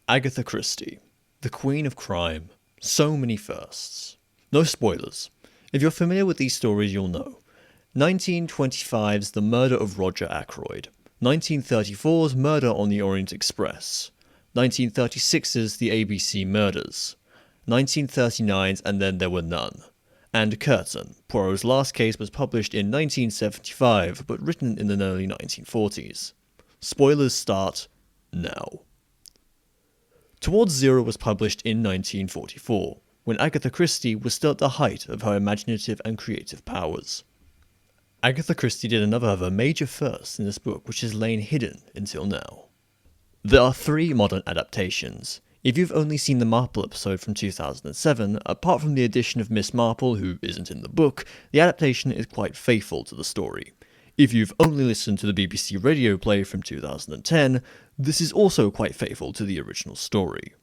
Agatha Christie, the Queen of Crime, so many firsts. No spoilers. If you're familiar with these stories, you'll know. 1925's The Murder of Roger Ackroyd, 1934's Murder on the Orient Express, 1936's The ABC Murders, 1939's And Then There Were None, and Curtain, Poirot's last case was published in 1975, but written in the early 1940s. Spoilers start now. Towards Zero was published in 1944, when Agatha Christie was still at the height of her imaginative and creative powers. Agatha Christie did another of her major firsts in this book which has lain hidden until now. There are 3 modern adaptations. If you've only seen the Marple episode from 2007, apart from the addition of Miss Marple, who isn't in the book, the adaptation is quite faithful to the story. If you've only listened to the BBC radio play from 2010, this is also quite faithful to the original story.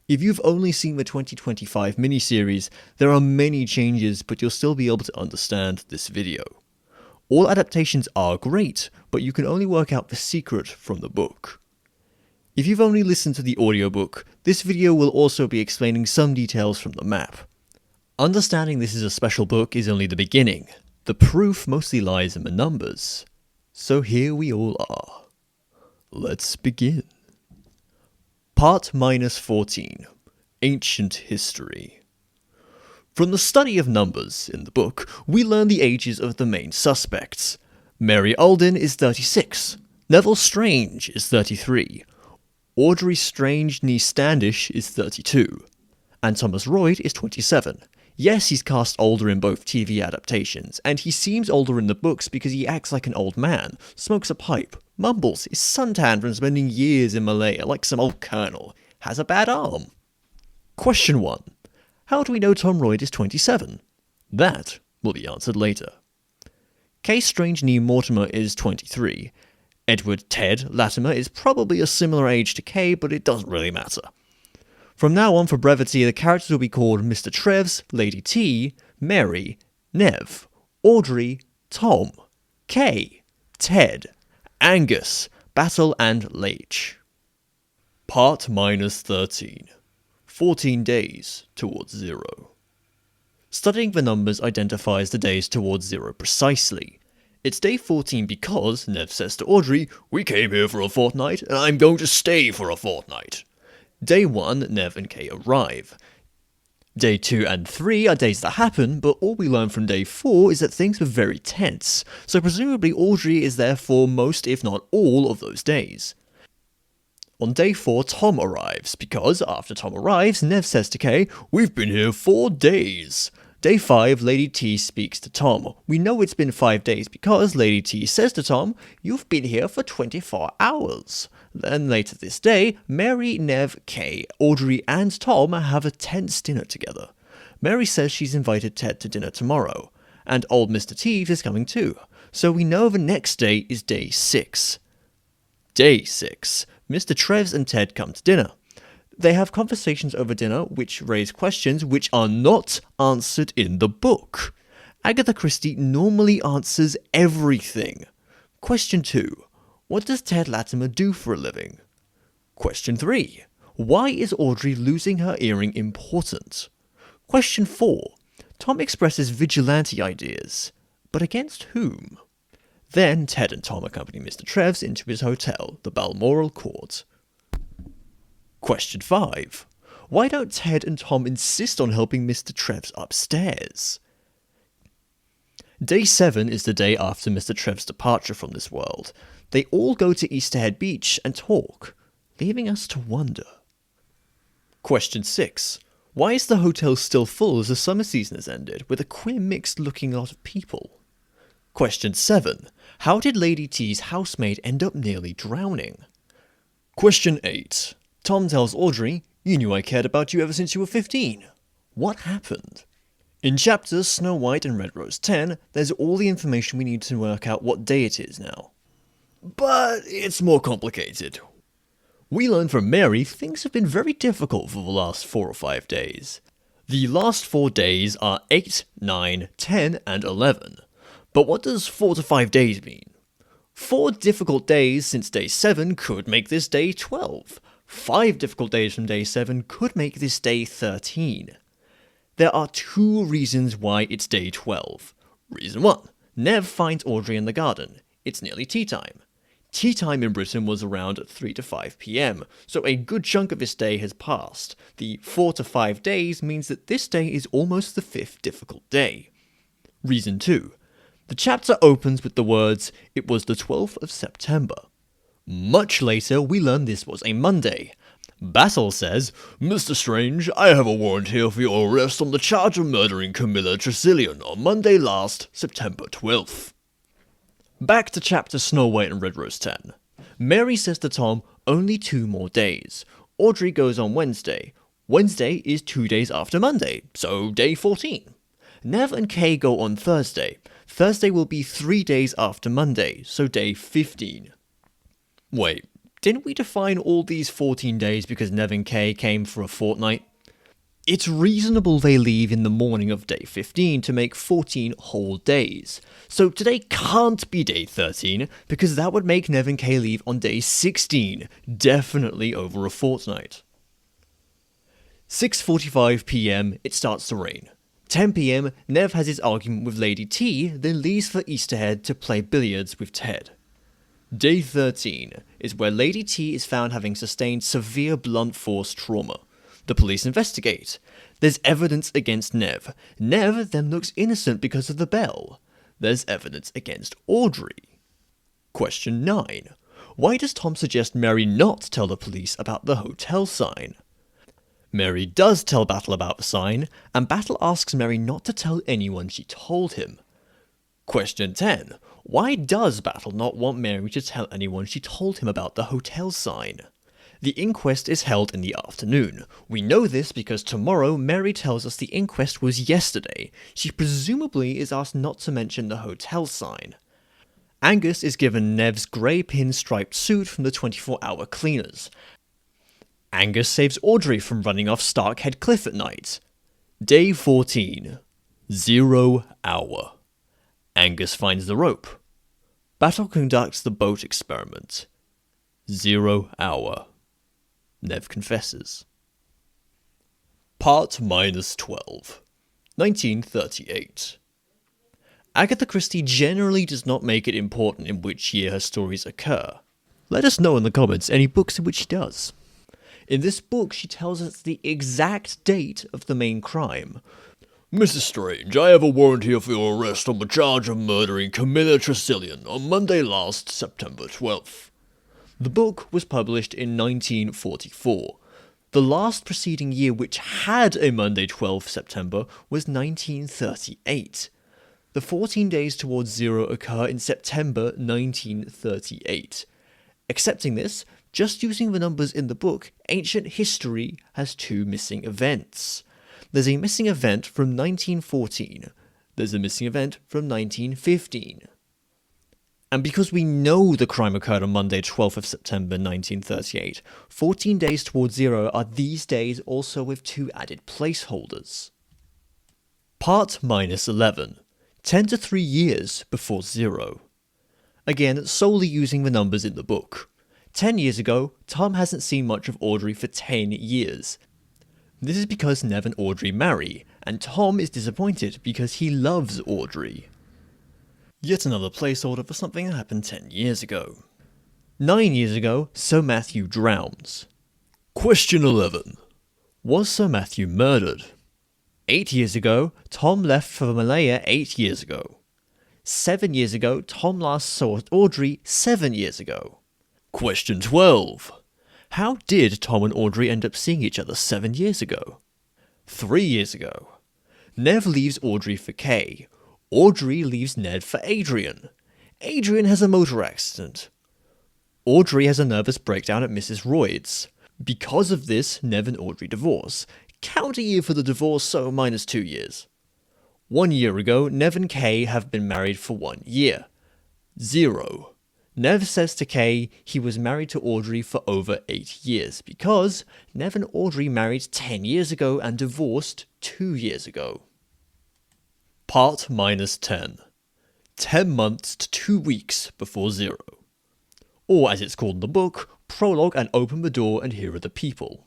If you've only seen the 2025 miniseries, there are many changes, but you'll still be able to understand this video. All adaptations are great, but you can only work out the secret from the book. If you've only listened to the audiobook, this video will also be explaining some details from the map. Understanding this is a special book is only the beginning. The proof mostly lies in the numbers. So here we all are. Let's begin. Part -14. Ancient History. From the study of numbers in the book, we learn the ages of the main suspects. Mary Alden is 36. Neville Strange is 33. Audrey Strange Nee Standish is 32. And Thomas Royd is 27. Yes, he's cast older in both TV adaptations, and he seems older in the books because he acts like an old man, smokes a pipe, mumbles, is suntanned from spending years in Malaya like some old colonel, has a bad arm. Question 1. How do we know Tom Royd is 27? That will be answered later. Kay Strange Nee Mortimer is 23. Edward Ted Latimer is probably a similar age to Kay, but it doesn't really matter. From now on, for brevity, the characters will be called Mr Treves, Lady T, Mary, Nev, Audrey, Tom, Kay, Ted, Angus, Battle and Leitch. Part -13. 14 days towards zero. Studying the numbers identifies the days towards zero precisely. It's day 14 because, Nev says to Audrey, "We came here for a fortnight, and I'm going to stay for a fortnight." Day 1, Nev and Kay arrive. Day 2 and 3 are days that happen, but all we learn from day 4 is that things were very tense, so presumably Audrey is there for most, if not all, of those days. On day 4, Tom arrives, because, after Tom arrives, Nev says to Kay, "We've been here 4 days." Day 5, Lady T speaks to Tom. We know it's been 5 days because Lady T says to Tom, "You've been here for 24 hours. Then later this day, Mary, Nev, Kay, Audrey and Tom have a tense dinner together. Mary says she's invited Ted to dinner tomorrow, and old Mr Treves is coming too, so we know the next day is day 6. Day 6, Mr Treves and Ted come to dinner. They have conversations over dinner which raise questions which are not answered in the book. Agatha Christie normally answers everything. Question 2. What does Ted Latimer do for a living? Question 3. Why is Audrey losing her earring important? Question 4. Tom expresses vigilante ideas, but against whom? Then Ted and Tom accompany Mr Treves into his hotel, the Balmoral Court. Question 5. Why don't Ted and Tom insist on helping Mr Treves upstairs? Day 7 is the day after Mr Treves' departure from this world. They all go to Easterhead Beach and talk, leaving us to wonder. Question 6. Why is the hotel still full as the summer season has ended, with a queer mixed looking lot of people? Question 7. How did Lady T's housemaid end up nearly drowning? Question 8. Tom tells Audrey, "You knew I cared about you ever since you were 15. What happened?" In chapters Snow White and Red Rose 10, there's all the information we need to work out what day it is now. But it's more complicated. We learn from Mary things have been very difficult for the last 4 or 5 days. The last 4 days are 8, 9, 10 and 11. But what does 4 to 5 days mean? 4 difficult days since day 7 could make this day 12. 5 difficult days from day 7 could make this day 13. There are 2 reasons why it's day 12. Reason 1. Nev finds Audrey in the garden. It's nearly tea time. Tea time in Britain was around 3 to 5 PM, so a good chunk of this day has passed. The 4 to 5 days means that this day is almost the 5th difficult day. Reason 2. The chapter opens with the words, "It was the 12th of September." Much later, we learn this was a Monday. Battle says, "Mr. Strange, I have a warrant here for your arrest on the charge of murdering Camilla Tresillian on Monday last, September 12th. Back to chapter Snow White and Red Rose 10. Mary says to Tom, only 2 more days. Audrey goes on Wednesday. Wednesday is 2 days after Monday, so day 14. Nev and Kay go on Thursday. Thursday will be 3 days after Monday, so day 15. Wait, didn't we define all these 14 days because Nev and Kay came for a fortnight? It's reasonable they leave in the morning of day 15 to make 14 whole days. So today can't be day 13 because that would make Nev and Kay leave on day 16, definitely over a fortnight. 6:45 PM, it starts to rain. 10 PM, Nev has his argument with Lady T, then leaves for Easterhead to play billiards with Ted. Day 13 is where Lady T is found having sustained severe blunt force trauma. The police investigate. There's evidence against Nev. Nev then looks innocent because of the bell. There's evidence against Audrey. Question 9. Why does Tom suggest Mary not tell the police about the hotel sign? Mary does tell Battle about the sign, and Battle asks Mary not to tell anyone she told him. Question 10. Why does Battle not want Mary to tell anyone she told him about the hotel sign? The inquest is held in the afternoon. We know this because tomorrow Mary tells us the inquest was yesterday. She presumably is asked not to mention the hotel sign. Angus is given Nev's grey pinstriped suit from the 24-hour cleaners. Angus saves Audrey from running off Starkhead Cliff at night. Day 14. 0 hour. Angus finds the rope. Battle conducts the boat experiment. 0 hour. Nev confesses. Part -12. 1938. Agatha Christie generally does not make it important in which year her stories occur. Let us know in the comments any books in which she does. In this book, she tells us the exact date of the main crime. Mrs. Strange, I have a warrant here for your arrest on the charge of murdering Camilla Tresillian on Monday last, September 12th. The book was published in 1944. The last preceding year which had a Monday 12th September was 1938. The 14 days towards 0 occur in September 1938. Accepting this, just using the numbers in the book, ancient history has 2 missing events. There's a missing event from 1914. There's a missing event from 1915. And because we know the crime occurred on Monday 12th of September 1938, 14 days towards 0 are these days also with 2 added placeholders. Part -11. 10 to 3 years before 0. Again, solely using the numbers in the book. 10 years ago, Tom hasn't seen much of Audrey for 10 years. This is because Nev and Audrey marry, and Tom is disappointed because he loves Audrey. Yet another placeholder for something that happened 10 years ago. 9 years ago, Sir Matthew drowns. Question 11. Was Sir Matthew murdered? 8 years ago, Tom left for the Malaya 8 years ago. 7 years ago, Tom last saw Audrey 7 years ago. Question 12. How did Tom and Audrey end up seeing each other 7 years ago? 3 years ago. Nev leaves Audrey for Kay. Audrey leaves Ned for Adrian. Adrian has a motor accident. Audrey has a nervous breakdown at Mrs. Royd's. Because of this, Nev and Audrey divorce. Count a year for the divorce, so -2 years. 1 year ago, Nev and Kay have been married for 1 year. 0. Nev says to Kay he was married to Audrey for over 8 years because Nev and Audrey married 10 years ago and divorced 2 years ago. Part -10. 10 months to 2 weeks before 0. Or as it's called in the book, Prologue and Open the Door and Here Are the People.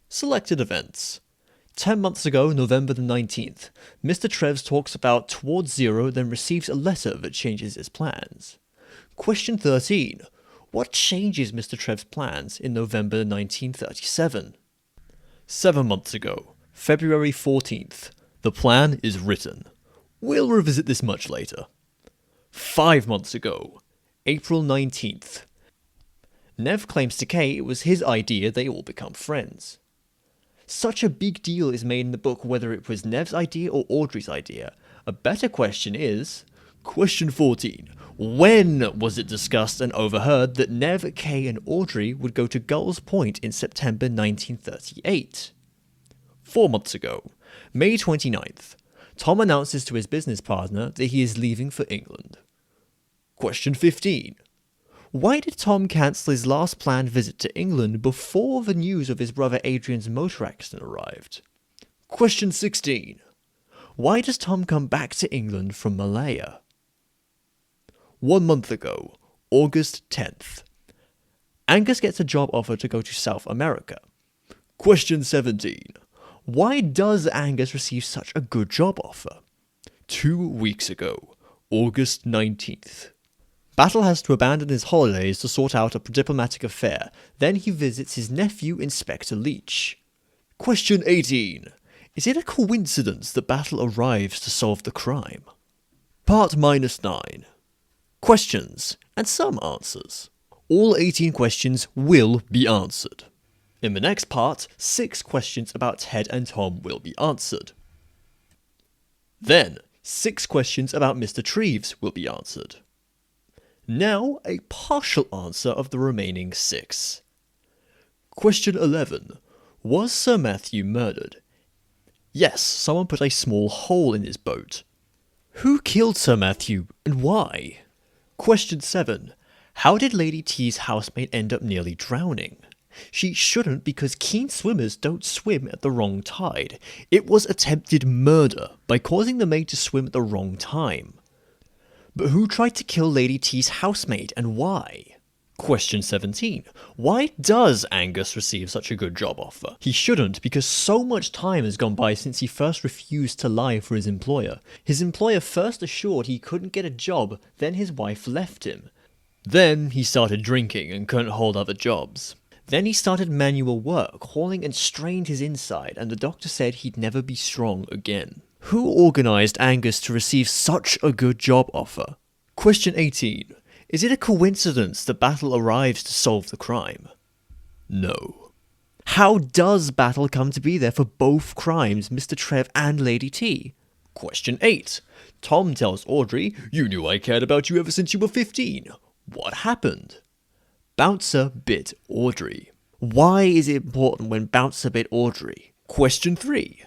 Selected events. 10 months ago, November the 19th, Mr Treves talks about Towards Zero, then receives a letter that changes his plans. Question 13. What changes Mr Treves' plans in November 1937? 7 months ago, February 14th, the plan is written. We'll revisit this much later. 5 months ago, April 19th. Nev claims to Kay it was his idea they all become friends. Such a big deal is made in the book whether it was Nev's idea or Audrey's idea. A better question is... Question 14. When was it discussed and overheard that Nev, Kay and Audrey would go to Gull's Point in September 1938? 4 months ago, May 29th. Tom announces to his business partner that he is leaving for England. Question 15. Why did Tom cancel his last planned visit to England before the news of his brother Adrian's motor accident arrived? Question 16. Why does Tom come back to England from Malaya? 1 month ago, August 10th. Angus gets a job offer to go to South America. Question 17. Why does Angus receive such a good job offer? 2 weeks ago, August 19th. Battle has to abandon his holidays to sort out a diplomatic affair. Then he visits his nephew, Inspector Leach. Question 18. Is it a coincidence that Battle arrives to solve the crime? Part -9. Questions and some answers. All 18 questions will be answered. In the next part, 6 questions about Ted and Tom will be answered. Then, 6 questions about Mr Treves will be answered. Now, a partial answer of the remaining 6. Question 11. Was Sir Matthew murdered? Yes, someone put a small hole in his boat. Who killed Sir Matthew and why? Question 7. How did Lady T's housemate end up nearly drowning? She shouldn't because keen swimmers don't swim at the wrong tide. It was attempted murder by causing the maid to swim at the wrong time. But who tried to kill Lady T's housemate and why? Question 17. Why does Angus receive such a good job offer? He shouldn't because so much time has gone by since he first refused to lie for his employer. His employer first assured he couldn't get a job, then his wife left him. Then he started drinking and couldn't hold other jobs. Then he started manual work, hauling and strained his inside, and the doctor said he'd never be strong again. Who organised Angus to receive such a good job offer? Question 18. Is it a coincidence that Battle arrives to solve the crime? No. How does Battle come to be there for both crimes, Mr Trev and Lady T? Question 8. Tom tells Audrey, "You knew I cared about you ever since you were 15. What happened?" Bouncer bit Audrey. Why is it important when Bouncer bit Audrey? Question 3.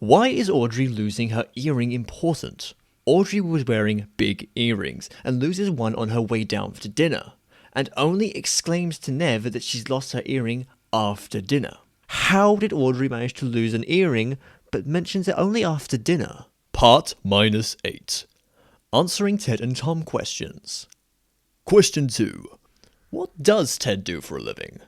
Why is Audrey losing her earring important? Audrey was wearing big earrings and loses one on her way down to dinner, and only exclaims to Nev that she's lost her earring after dinner. How did Audrey manage to lose an earring but mentions it only after dinner? Part -8. Answering Ted and Tom questions. Question 2. What does Ted do for a living?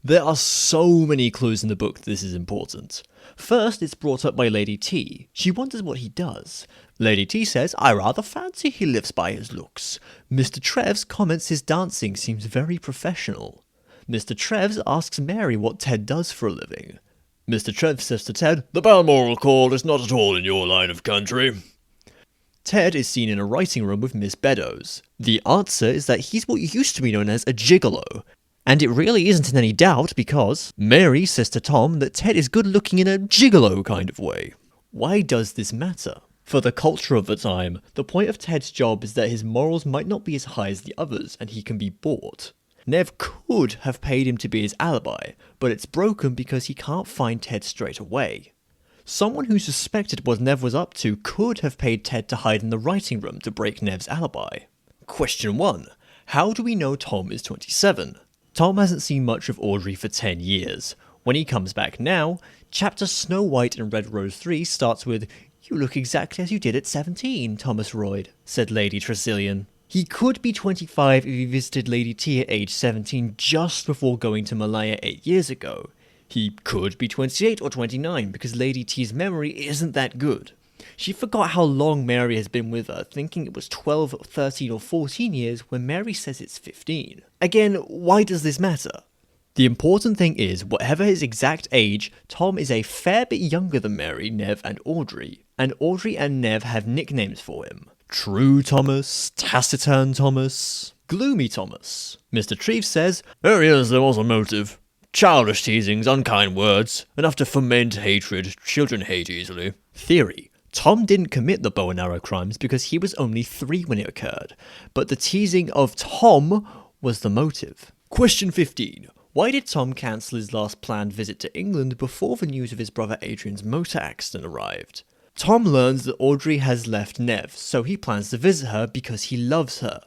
There are so many clues in the book that this is important. First, it's brought up by Lady T. She wonders what he does. Lady T says, "I rather fancy he lives by his looks." Mr Treves comments his dancing seems very professional. Mr Treves asks Mary what Ted does for a living. Mr Treves says to Ted, "The Balmoral call is not at all in your line of country." Ted is seen in a writing room with Miss Beddoes. The answer is that he's what used to be known as a gigolo. And it really isn't in any doubt because Mary says to Tom that Ted is good looking in a gigolo kind of way. Why does this matter? For the culture of the time, the point of Ted's job is that his morals might not be as high as the others and he can be bought. Nev could have paid him to be his alibi, but it's broken because he can't find Ted straight away. Someone who suspected what Nev was up to could have paid Ted to hide in the writing room to break Nev's alibi. Question 1. How do we know Tom is 27? Tom hasn't seen much of Audrey for 10 years. When he comes back now, chapter Snow White and Red Rose 3 starts with, "You look exactly as you did at 17, Thomas Royd," said Lady Tressilian. He could be 25 if he visited Lady T at age 17 just before going to Malaya 8 years ago. He could be 28 or 29 because Lady T's memory isn't that good. She forgot how long Mary has been with her, thinking it was 12, 13 or 14 years when Mary says it's 15. Again, why does this matter? The important thing is, whatever his exact age, Tom is a fair bit younger than Mary, Nev and Audrey and Nev have nicknames for him. True Thomas, Taciturn Thomas, Gloomy Thomas. Mr Treves says, "Oh yes, there was a motive. Childish teasings, unkind words, enough to foment hatred. Children hate easily." Theory. Tom didn't commit the bow and arrow crimes because he was only 3 when it occurred, but the teasing of Tom was the motive. Question 15. Why did Tom cancel his last planned visit to England before the news of his brother Adrian's motor accident arrived? Tom learns that Audrey has left Nev, so he plans to visit her because he loves her.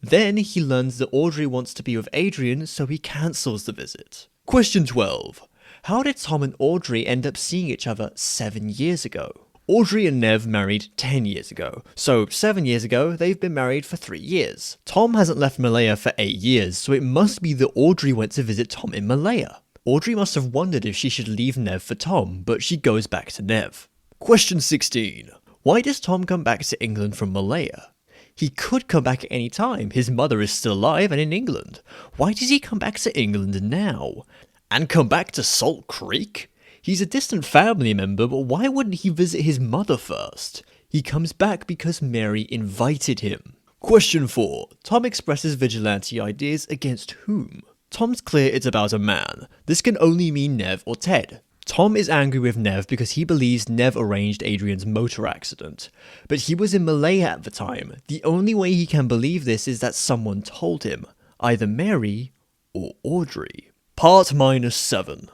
Then he learns that Audrey wants to be with Adrian, so he cancels the visit. Question 12. How did Tom and Audrey end up seeing each other 7 years ago? Audrey and Nev married 10 years ago, so 7 years ago they've been married for 3 years. Tom hasn't left Malaya for 8 years, so it must be that Audrey went to visit Tom in Malaya. Audrey must have wondered if she should leave Nev for Tom, but she goes back to Nev. Question 16. Why does Tom come back to England from Malaya? He could come back at any time. His mother is still alive and in England. Why does he come back to England now? And come back to Salt Creek? He's a distant family member, but why wouldn't he visit his mother first? He comes back because Mary invited him. Question 4. Tom expresses vigilante ideas against whom? Tom's clear it's about a man. This can only mean Nev or Ted. Tom is angry with Nev because he believes Nev arranged Adrian's motor accident. But he was in Malaya at the time. The only way he can believe this is that someone told him. Either Mary or Audrey. Part -7.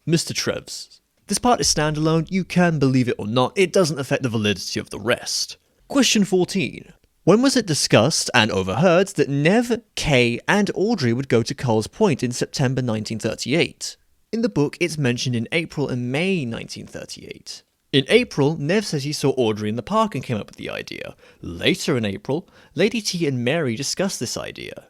Mr Treves. This part is standalone, you can believe it or not, it doesn't affect the validity of the rest. Question 14. When was it discussed and overheard that Nev, Kay and Audrey would go to Culls Point in September 1938? In the book, it's mentioned in April and May 1938. In April, Nev says he saw Audrey in the park and came up with the idea. Later in April, Lady T and Mary discuss this idea.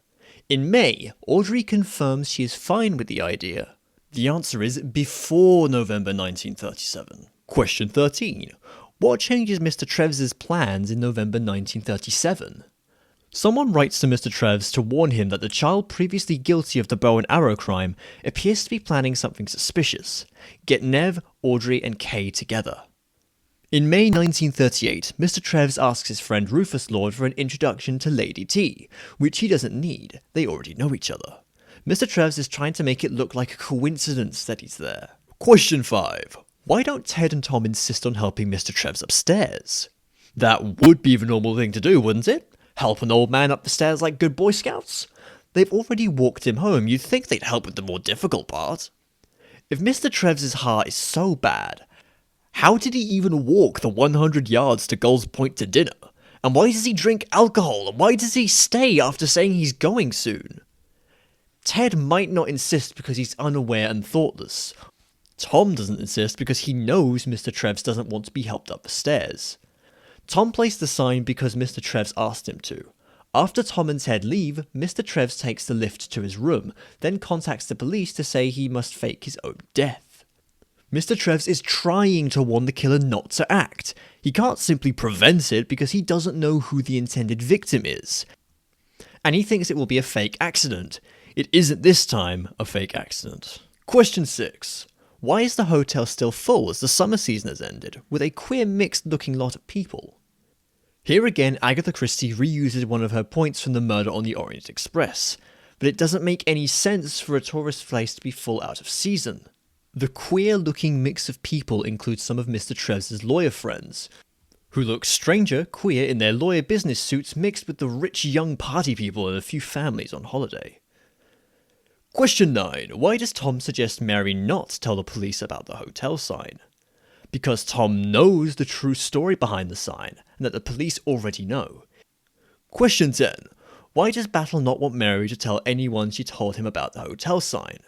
In May, Audrey confirms she is fine with the idea. The answer is before November 1937. Question 13. What changes Mr Treves' plans in November 1937? Someone writes to Mr Treves to warn him that the child previously guilty of the bow and arrow crime appears to be planning something suspicious. Get Nev, Audrey and Kay together. In May 1938, Mr Treves asks his friend Rufus Lord for an introduction to Lady T, which he doesn't need, they already know each other. Mr Treves is trying to make it look like a coincidence that he's there. Question 5. Why don't Ted and Tom insist on helping Mr Treves upstairs? That would be the normal thing to do, wouldn't it? Help an old man up the stairs like good Boy Scouts? They've already walked him home, you'd think they'd help with the more difficult part. If Mr Treves' heart is so bad, how did he even walk the 100 yards to Gulls Point to dinner? And why does he drink alcohol? And why does he stay after saying he's going soon? Ted might not insist because he's unaware and thoughtless. Tom doesn't insist because he knows Mr Treves doesn't want to be helped up the stairs. Tom placed the sign because Mr Treves asked him to. After Tom and Ted leave, Mr Treves takes the lift to his room, then contacts the police to say he must fake his own death. Mr Treves is trying to warn the killer not to act. He can't simply prevent it because he doesn't know who the intended victim is. And he thinks it will be a fake accident. It isn't this time a fake accident. Question 6. Why is the hotel still full as the summer season has ended, with a queer mixed looking lot of people? Here again, Agatha Christie reuses one of her points from the murder on the Orient Express, but it doesn't make any sense for a tourist place to be full out of season. The queer looking mix of people includes some of Mr Treves' lawyer friends, who look stranger, queer in their lawyer business suits mixed with the rich young party people and a few families on holiday. Question 9. Why does Tom suggest Mary not tell the police about the hotel sign? Because Tom knows the true story behind the sign, and that the police already know. Question 10. Why does Battle not want Mary to tell anyone she told him about the hotel sign?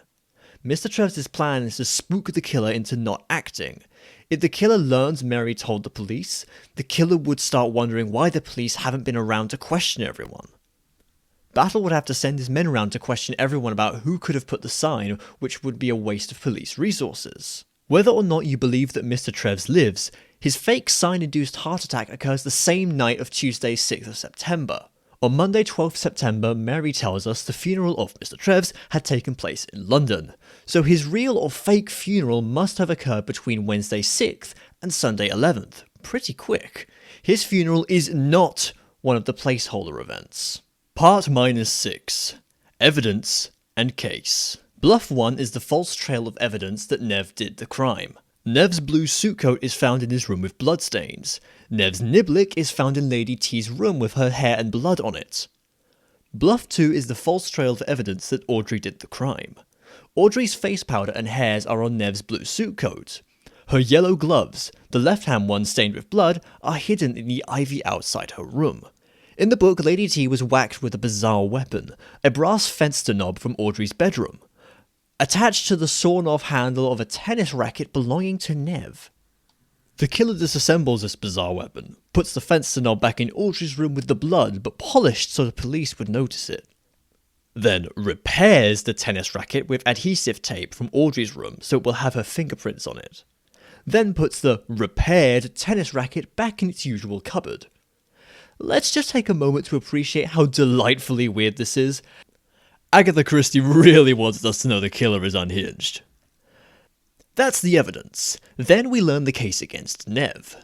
Mr Treves' plan is to spook the killer into not acting. If the killer learns Mary told the police, the killer would start wondering why the police haven't been around to question everyone. Battle would have to send his men around to question everyone about who could have put the sign, which would be a waste of police resources. Whether or not you believe that Mr. Treves lives, his fake sign-induced heart attack occurs the same night of Tuesday 6th of September. On Monday 12th September, Mary tells us the funeral of Mr. Treves had taken place in London, so his real or fake funeral must have occurred between Wednesday 6th and Sunday 11th. Pretty quick. His funeral is not one of the placeholder events. Part -6. Evidence and Case. Bluff 1 is the false trail of evidence that Nev did the crime. Nev's blue suit coat is found in his room with bloodstains. Nev's niblick is found in Lady T's room with her hair and blood on it. Bluff 2 is the false trail of evidence that Audrey did the crime. Audrey's face powder and hairs are on Nev's blue suit coat. Her yellow gloves, the left-hand ones stained with blood, are hidden in the ivy outside her room. In the book, Lady T was whacked with a bizarre weapon, a brass fenster knob from Audrey's bedroom, attached to the sawn-off handle of a tennis racket belonging to Nev. The killer disassembles this bizarre weapon, puts the fencer knob back in Audrey's room with the blood, but polished so the police would notice it. Then repairs the tennis racket with adhesive tape from Audrey's room so it will have her fingerprints on it. Then puts the repaired tennis racket back in its usual cupboard. Let's just take a moment to appreciate how delightfully weird this is. Agatha Christie really wants us to know the killer is unhinged. That's the evidence. Then we learn the case against Nev.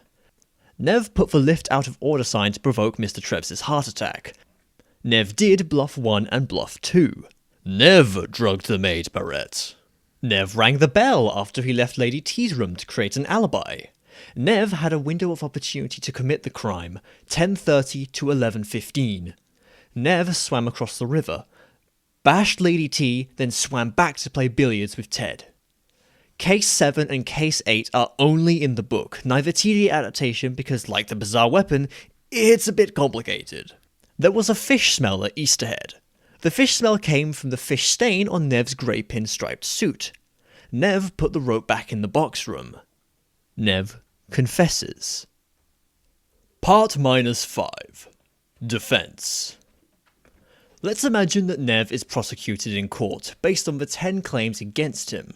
Nev put the lift out of order sign to provoke Mr. Treves' heart attack. Nev did Bluff 1 and Bluff 2. Nev drugged the maid Barrett. Nev rang the bell after he left Lady T's room to create an alibi. Nev had a window of opportunity to commit the crime, 10:30 to 11:15. Nev swam across the river, bashed Lady T, then swam back to play billiards with Ted. Case 7 and Case 8 are only in the book, neither TV adaptation because, like the bizarre weapon, it's a bit complicated. There was a fish smell at Easterhead. The fish smell came from the fish stain on Nev's grey pinstriped suit. Nev put the rope back in the box room. Nev confesses. Part -5. Defense. Let's imagine that Nev is prosecuted in court based on the 10 claims against him.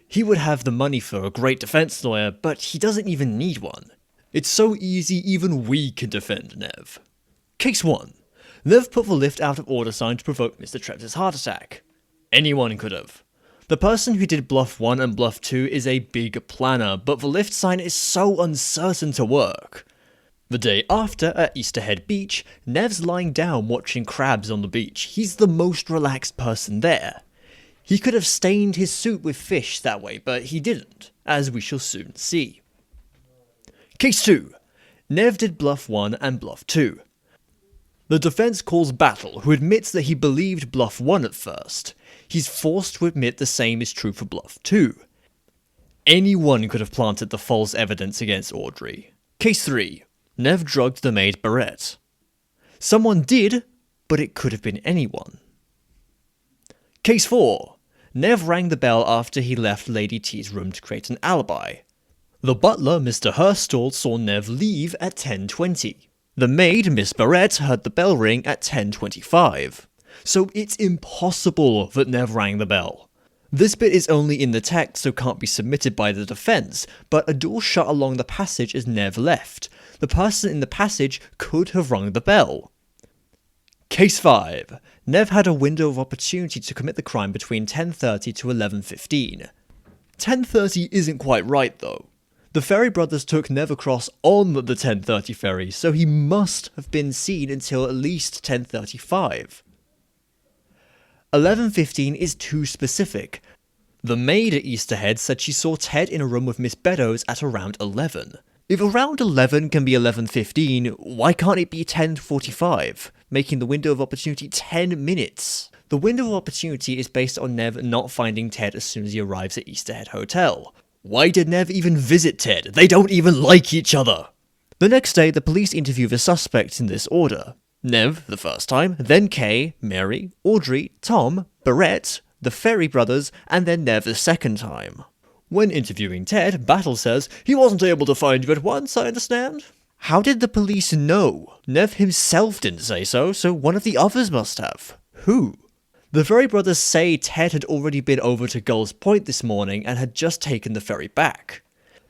He would have the money for a great defense lawyer, but he doesn't even need one. It's so easy even we can defend Nev. Case 1. Nev put the lift out of order sign to provoke Mr. Treves' heart attack. Anyone could have. The person who did Bluff 1 and Bluff 2 is a big planner, but the lift sign is so uncertain to work. The day after, at Easterhead Beach, Nev's lying down watching crabs on the beach. He's the most relaxed person there. He could have stained his suit with fish that way, but he didn't, as we shall soon see. Case 2. Nev did Bluff 1 and Bluff 2. The defense calls Battle, who admits that he believed Bluff 1 at first. He's forced to admit the same is true for Bluff 2. Anyone could have planted the false evidence against Audrey. Case 3. Nev drugged the maid Barrett. Someone did, but it could have been anyone. Case 4. Nev rang the bell after he left Lady T's room to create an alibi. The butler, Mr. Hurstall, saw Nev leave at 10:20. The maid, Miss Barrett, heard the bell ring at 10:25. So it's impossible that Nev rang the bell. This bit is only in the text, so can't be submitted by the defense, but a door shut along the passage as Nev left. The person in the passage could have rung the bell. Case 5. Nev had a window of opportunity to commit the crime between 10:30 to 11:15. 10:30 isn't quite right though. The Ferry brothers took Nev across on the 10:30 ferry, so he must have been seen until at least 10:35. 11:15 is too specific. The maid at Easterhead said she saw Ted in a room with Miss Beddoes at around 11. If around 11 can be 11:15, why can't it be 10:45, making the window of opportunity 10 minutes? The window of opportunity is based on Nev not finding Ted as soon as he arrives at Easterhead Hotel. Why did Nev even visit Ted? They don't even like each other! The next day, the police interview the suspects in this order. Nev, the first time, then Kay, Mary, Audrey, Tom, Barrett, the Ferry brothers, and then Nev the second time. When interviewing Ted, Battle says, "He wasn't able to find you at once, I understand." How did the police know? Nev himself didn't say so one of the others must have. Who? The Ferry brothers say Ted had already been over to Gull's Point this morning and had just taken the ferry back.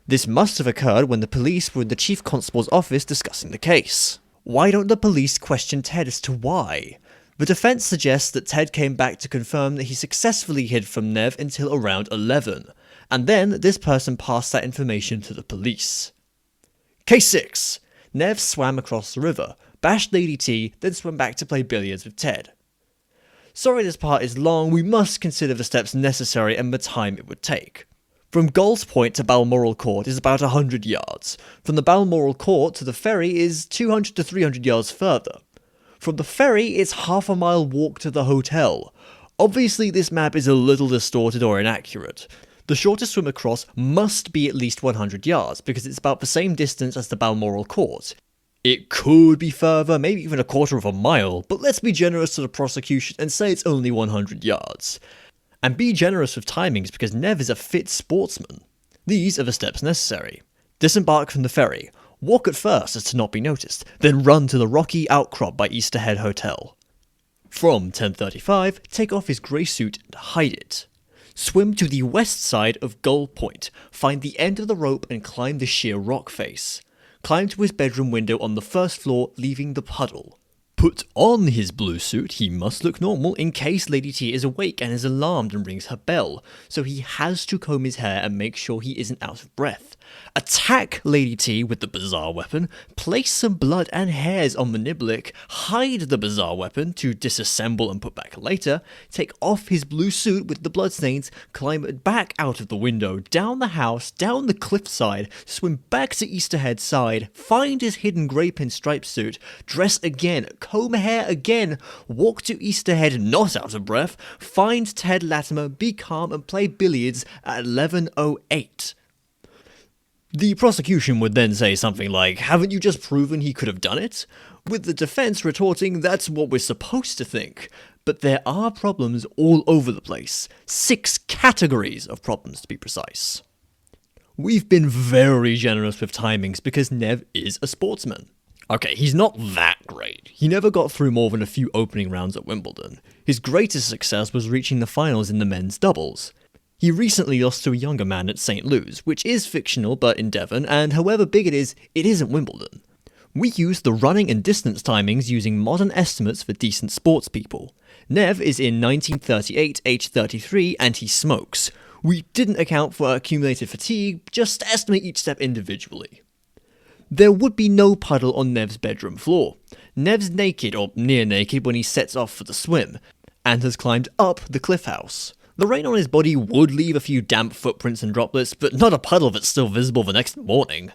This must have occurred when the police were in the chief constable's office discussing the case. Why don't the police question Ted as to why? The defense suggests that Ted came back to confirm that he successfully hid from Nev until around 11, and then this person passed that information to the police. Case 6. Nev swam across the river, bashed Lady T, then swam back to play billiards with Ted. Sorry this part is long, we must consider the steps necessary and the time it would take. From Gull's Point to Balmoral Court is about 100 yards. From the Balmoral Court to the ferry is 200 to 300 yards further. From the ferry, it's half a mile walk to the hotel. Obviously, this map is a little distorted or inaccurate. The shortest swim across must be at least 100 yards, because it's about the same distance as the Balmoral Court. It could be further, maybe even a quarter of a mile, but let's be generous to the prosecution and say it's only 100 yards. And be generous with timings because Nev is a fit sportsman. These are the steps necessary. Disembark from the ferry. Walk at first as to not be noticed, then run to the rocky outcrop by Easterhead Hotel. From 10:35, take off his grey suit and hide it. Swim to the west side of Gull Point, find the end of the rope and climb the sheer rock face. Climb to his bedroom window on the first floor, leaving the puddle. Put on his blue suit, he must look normal in case Lady T is awake and is alarmed and rings her bell, so he has to comb his hair and make sure he isn't out of breath. Attack Lady T with the bizarre weapon, place some blood and hairs on the niblick, hide the bizarre weapon to disassemble and put back later, take off his blue suit with the bloodstains, climb back out of the window, down the house, down the cliffside, swim back to Easterhead side, find his hidden grey pinstripe suit, dress again, comb hair again, walk to Easterhead not out of breath, find Ted Latimer, be calm and play billiards at 11:08. The prosecution would then say something like, "Haven't you just proven he could have done it?" With the defense retorting, "That's what we're supposed to think." But there are problems all over the place. 6 categories of problems to be precise. We've been very generous with timings because Nev is a sportsman. Okay, he's not that great. He never got through more than a few opening rounds at Wimbledon. His greatest success was reaching the finals in the men's doubles. He recently lost to a younger man at St. Louis, which is fictional but in Devon, and however big it isn't Wimbledon. We use the running and distance timings using modern estimates for decent sports people. Nev is in 1938, age 33, and he smokes. We didn't account for accumulated fatigue, just estimate each step individually. There would be no puddle on Nev's bedroom floor. Nev's naked, or near naked, when he sets off for the swim, and has climbed up the cliff house. The rain on his body would leave a few damp footprints and droplets, but not a puddle that's still visible the next morning.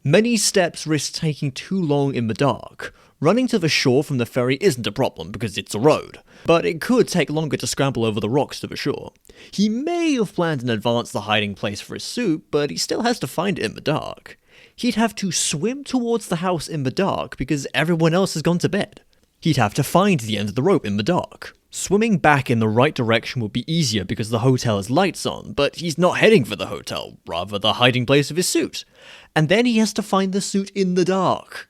Many steps risk taking too long in the dark. Running to the shore from the ferry isn't a problem because it's a road, but it could take longer to scramble over the rocks to the shore. He may have planned in advance the hiding place for his suit, but he still has to find it in the dark. He'd have to swim towards the house in the dark because everyone else has gone to bed. He'd have to find the end of the rope in the dark. Swimming back in the right direction would be easier because the hotel has lights on, but he's not heading for the hotel, rather the hiding place of his suit. And then he has to find the suit in the dark.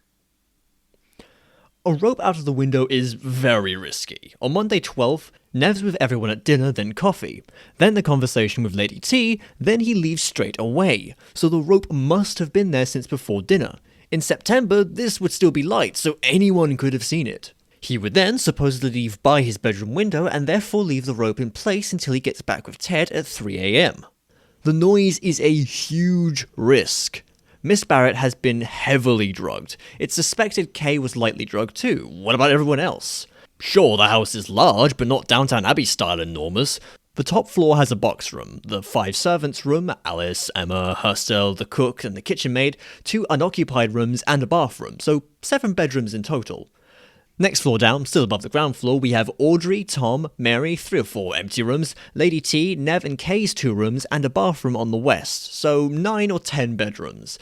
A rope out of the window is very risky. On Monday 12th, Nev's with everyone at dinner, then coffee. Then the conversation with Lady T, then he leaves straight away. So the rope must have been there since before dinner. In September, this would still be light, so anyone could have seen it. He would then supposedly leave by his bedroom window and therefore leave the rope in place until he gets back with Ted at 3 a.m. The noise is a huge risk. Miss Barrett has been heavily drugged. It's suspected Kay was lightly drugged too. What about everyone else? Sure, the house is large, but not Downton Abbey style enormous. The top floor has a box room, the 5 servants' room, Alice, Emma, Hurstel, the cook, and the kitchen maid, 2 unoccupied rooms, and a bathroom, so 7 bedrooms in total. Next floor down, still above the ground floor, we have Audrey, Tom, Mary, 3 or 4 empty rooms, Lady T, Nev and Kay's 2 rooms, and a bathroom on the west, so 9 or 10 bedrooms.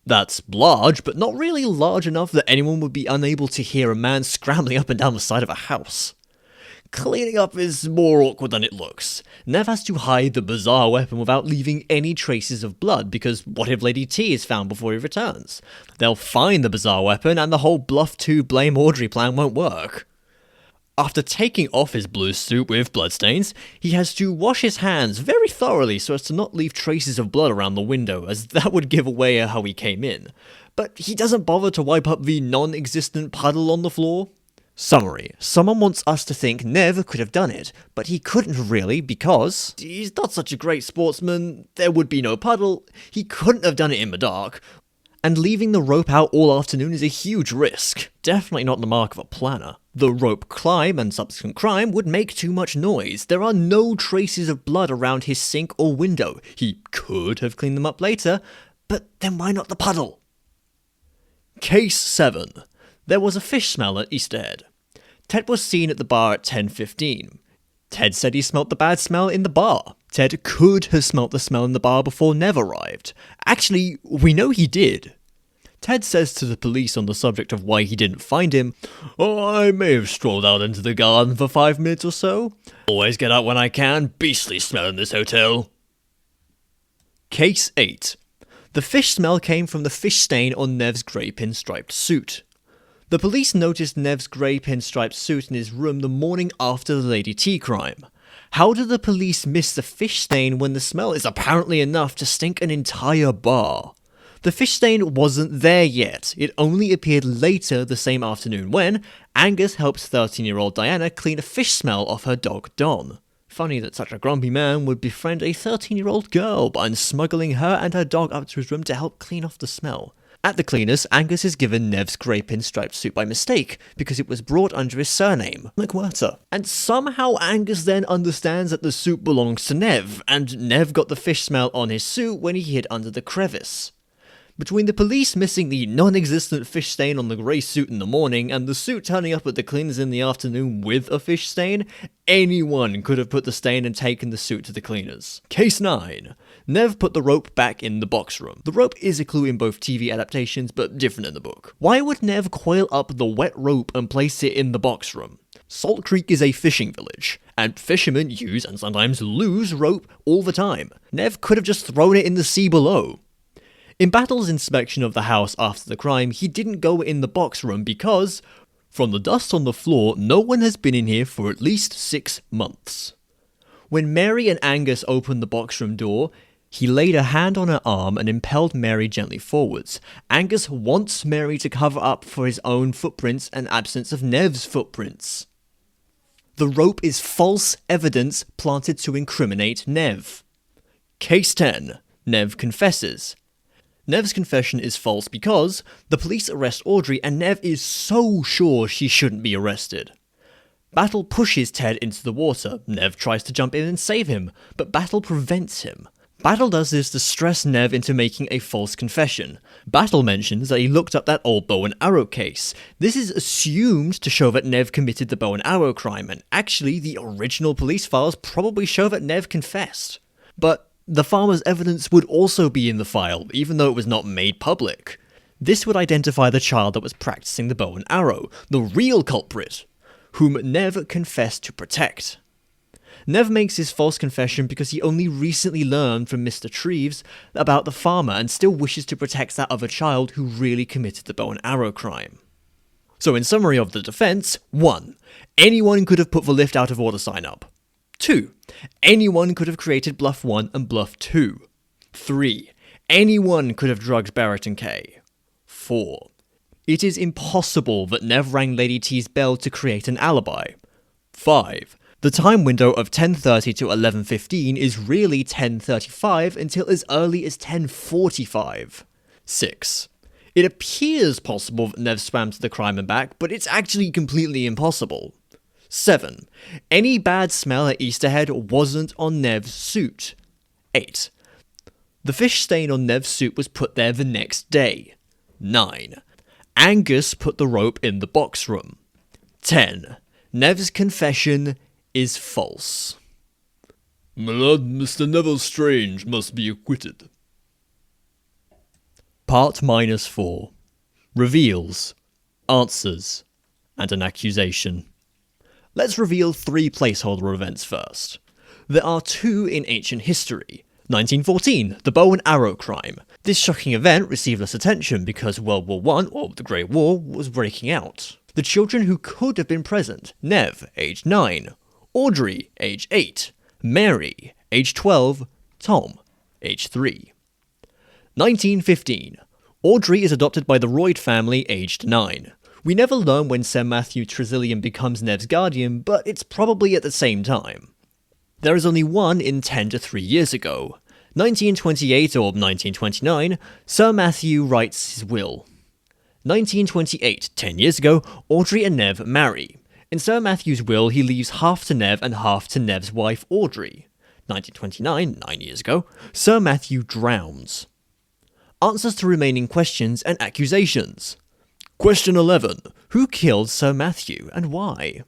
That's large, but not really large enough that anyone would be unable to hear a man scrambling up and down the side of a house. Cleaning up is more awkward than it looks. Nev has to hide the bizarre weapon without leaving any traces of blood, because what if Lady T is found before he returns? They'll find the bizarre weapon and the whole Bluff 2 blame Audrey plan won't work. After taking off his blue suit with bloodstains, he has to wash his hands very thoroughly so as to not leave traces of blood around the window, as that would give away how he came in. But he doesn't bother to wipe up the non-existent puddle on the floor. Summary. Someone wants us to think Nev could have done it, but he couldn't really because he's not such a great sportsman, there would be no puddle, he couldn't have done it in the dark, and leaving the rope out all afternoon is a huge risk. Definitely not the mark of a planner. The rope climb and subsequent crime would make too much noise. There are no traces of blood around his sink or window. He could have cleaned them up later, but then why not the puddle? Case 7. There was a fish smell at Easterhead. Ted was seen at the bar at 10:15. Ted said he smelt the bad smell in the bar. Ted could have smelt the smell in the bar before Nev arrived. Actually, we know he did. Ted says to the police on the subject of why he didn't find him, "Oh, I may have strolled out into the garden for 5 minutes or so. Always get out when I can. Beastly smell in this hotel." Case 8. The fish smell came from the fish stain on Nev's grey pinstriped suit. The police noticed Nev's grey pinstriped suit in his room the morning after the Lady T crime. How did the police miss the fish stain when the smell is apparently enough to stink an entire bar? The fish stain wasn't there yet. It only appeared later the same afternoon when Angus helps 13-year-old Diana clean a fish smell off her dog Don. Funny that such a grumpy man would befriend a 13-year-old girl by smuggling her and her dog up to his room to help clean off the smell. At the cleaners, Angus is given Nev's grey pinstriped suit by mistake, because it was brought under his surname, McWhirter. And somehow Angus then understands that the suit belongs to Nev, and Nev got the fish smell on his suit when he hid under the crevice. Between the police missing the non-existent fish stain on the grey suit in the morning, and the suit turning up at the cleaners in the afternoon with a fish stain, anyone could have put the stain and taken the suit to the cleaners. Case 9. Nev put the rope back in the box room. The rope is a clue in both TV adaptations, but different in the book. Why would Nev coil up the wet rope and place it in the box room? Salt Creek is a fishing village, and fishermen use and sometimes lose rope all the time. Nev could have just thrown it in the sea below. In Battle's inspection of the house after the crime, he didn't go in the box room because, from the dust on the floor, no one has been in here for at least 6 months. When Mary and Angus opened the box room door, he laid a hand on her arm and impelled Mary gently forwards. Angus wants Mary to cover up for his own footprints and absence of Nev's footprints. The rope is false evidence planted to incriminate Nev. Case 10. Nev confesses. Nev's confession is false because the police arrest Audrey and Nev is so sure she shouldn't be arrested. Battle pushes Ted into the water. Nev tries to jump in and save him, but Battle prevents him. Battle does this to stress Nev into making a false confession. Battle mentions that he looked up that old bow and arrow case. This is assumed to show that Nev committed the bow and arrow crime, and actually the original police files probably show that Nev confessed. But the farmer's evidence would also be in the file, even though it was not made public. This would identify the child that was practicing the bow and arrow, the real culprit, whom Nev confessed to protect. Nev makes his false confession because he only recently learned from Mr Treves about the farmer and still wishes to protect that other child who really committed the bow and arrow crime. So in summary of the defense, 1. Anyone could have put the lift out of order sign up. 2. Anyone could have created Bluff 1 and Bluff 2. 3. Anyone could have drugged Barrett and Kay. 4. It is impossible that Nev rang Lady T's bell to create an alibi. 5. The time window of 10:30 to 11:15 is really 10:35 until as early as 10:45. 6. It appears possible that Nev swam to the crime and back, but it's actually completely impossible. 7. Any bad smell at Easterhead wasn't on Nev's suit. 8. The fish stain on Nev's suit was put there the next day. 9. Angus put the rope in the box room. 10. Nev's confession is false. My lord, Mr. Neville Strange must be acquitted. Part -4. Reveals, answers, and an accusation. Let's reveal 3 placeholder events first. There are 2 in ancient history. 1914, the bow and arrow crime. This shocking event received less attention because World War I, or the Great War, was breaking out. The children who could have been present: Nev, age 9, Audrey, age 8, Mary, age 12, Tom, age 3. 1915, Audrey is adopted by the Royd family, aged 9. We never learn when Sir Matthew Trevelyan becomes Nev's guardian, but it's probably at the same time. There is only one in 10 to 3 years ago. 1928 or 1929, Sir Matthew writes his will. 1928, 10 years ago, Audrey and Nev marry. In Sir Matthew's will, he leaves half to Nev and half to Nev's wife, Audrey. 1929, 9 years ago, Sir Matthew drowns. Answers to remaining questions and accusations. Question 11. Who killed Sir Matthew and why?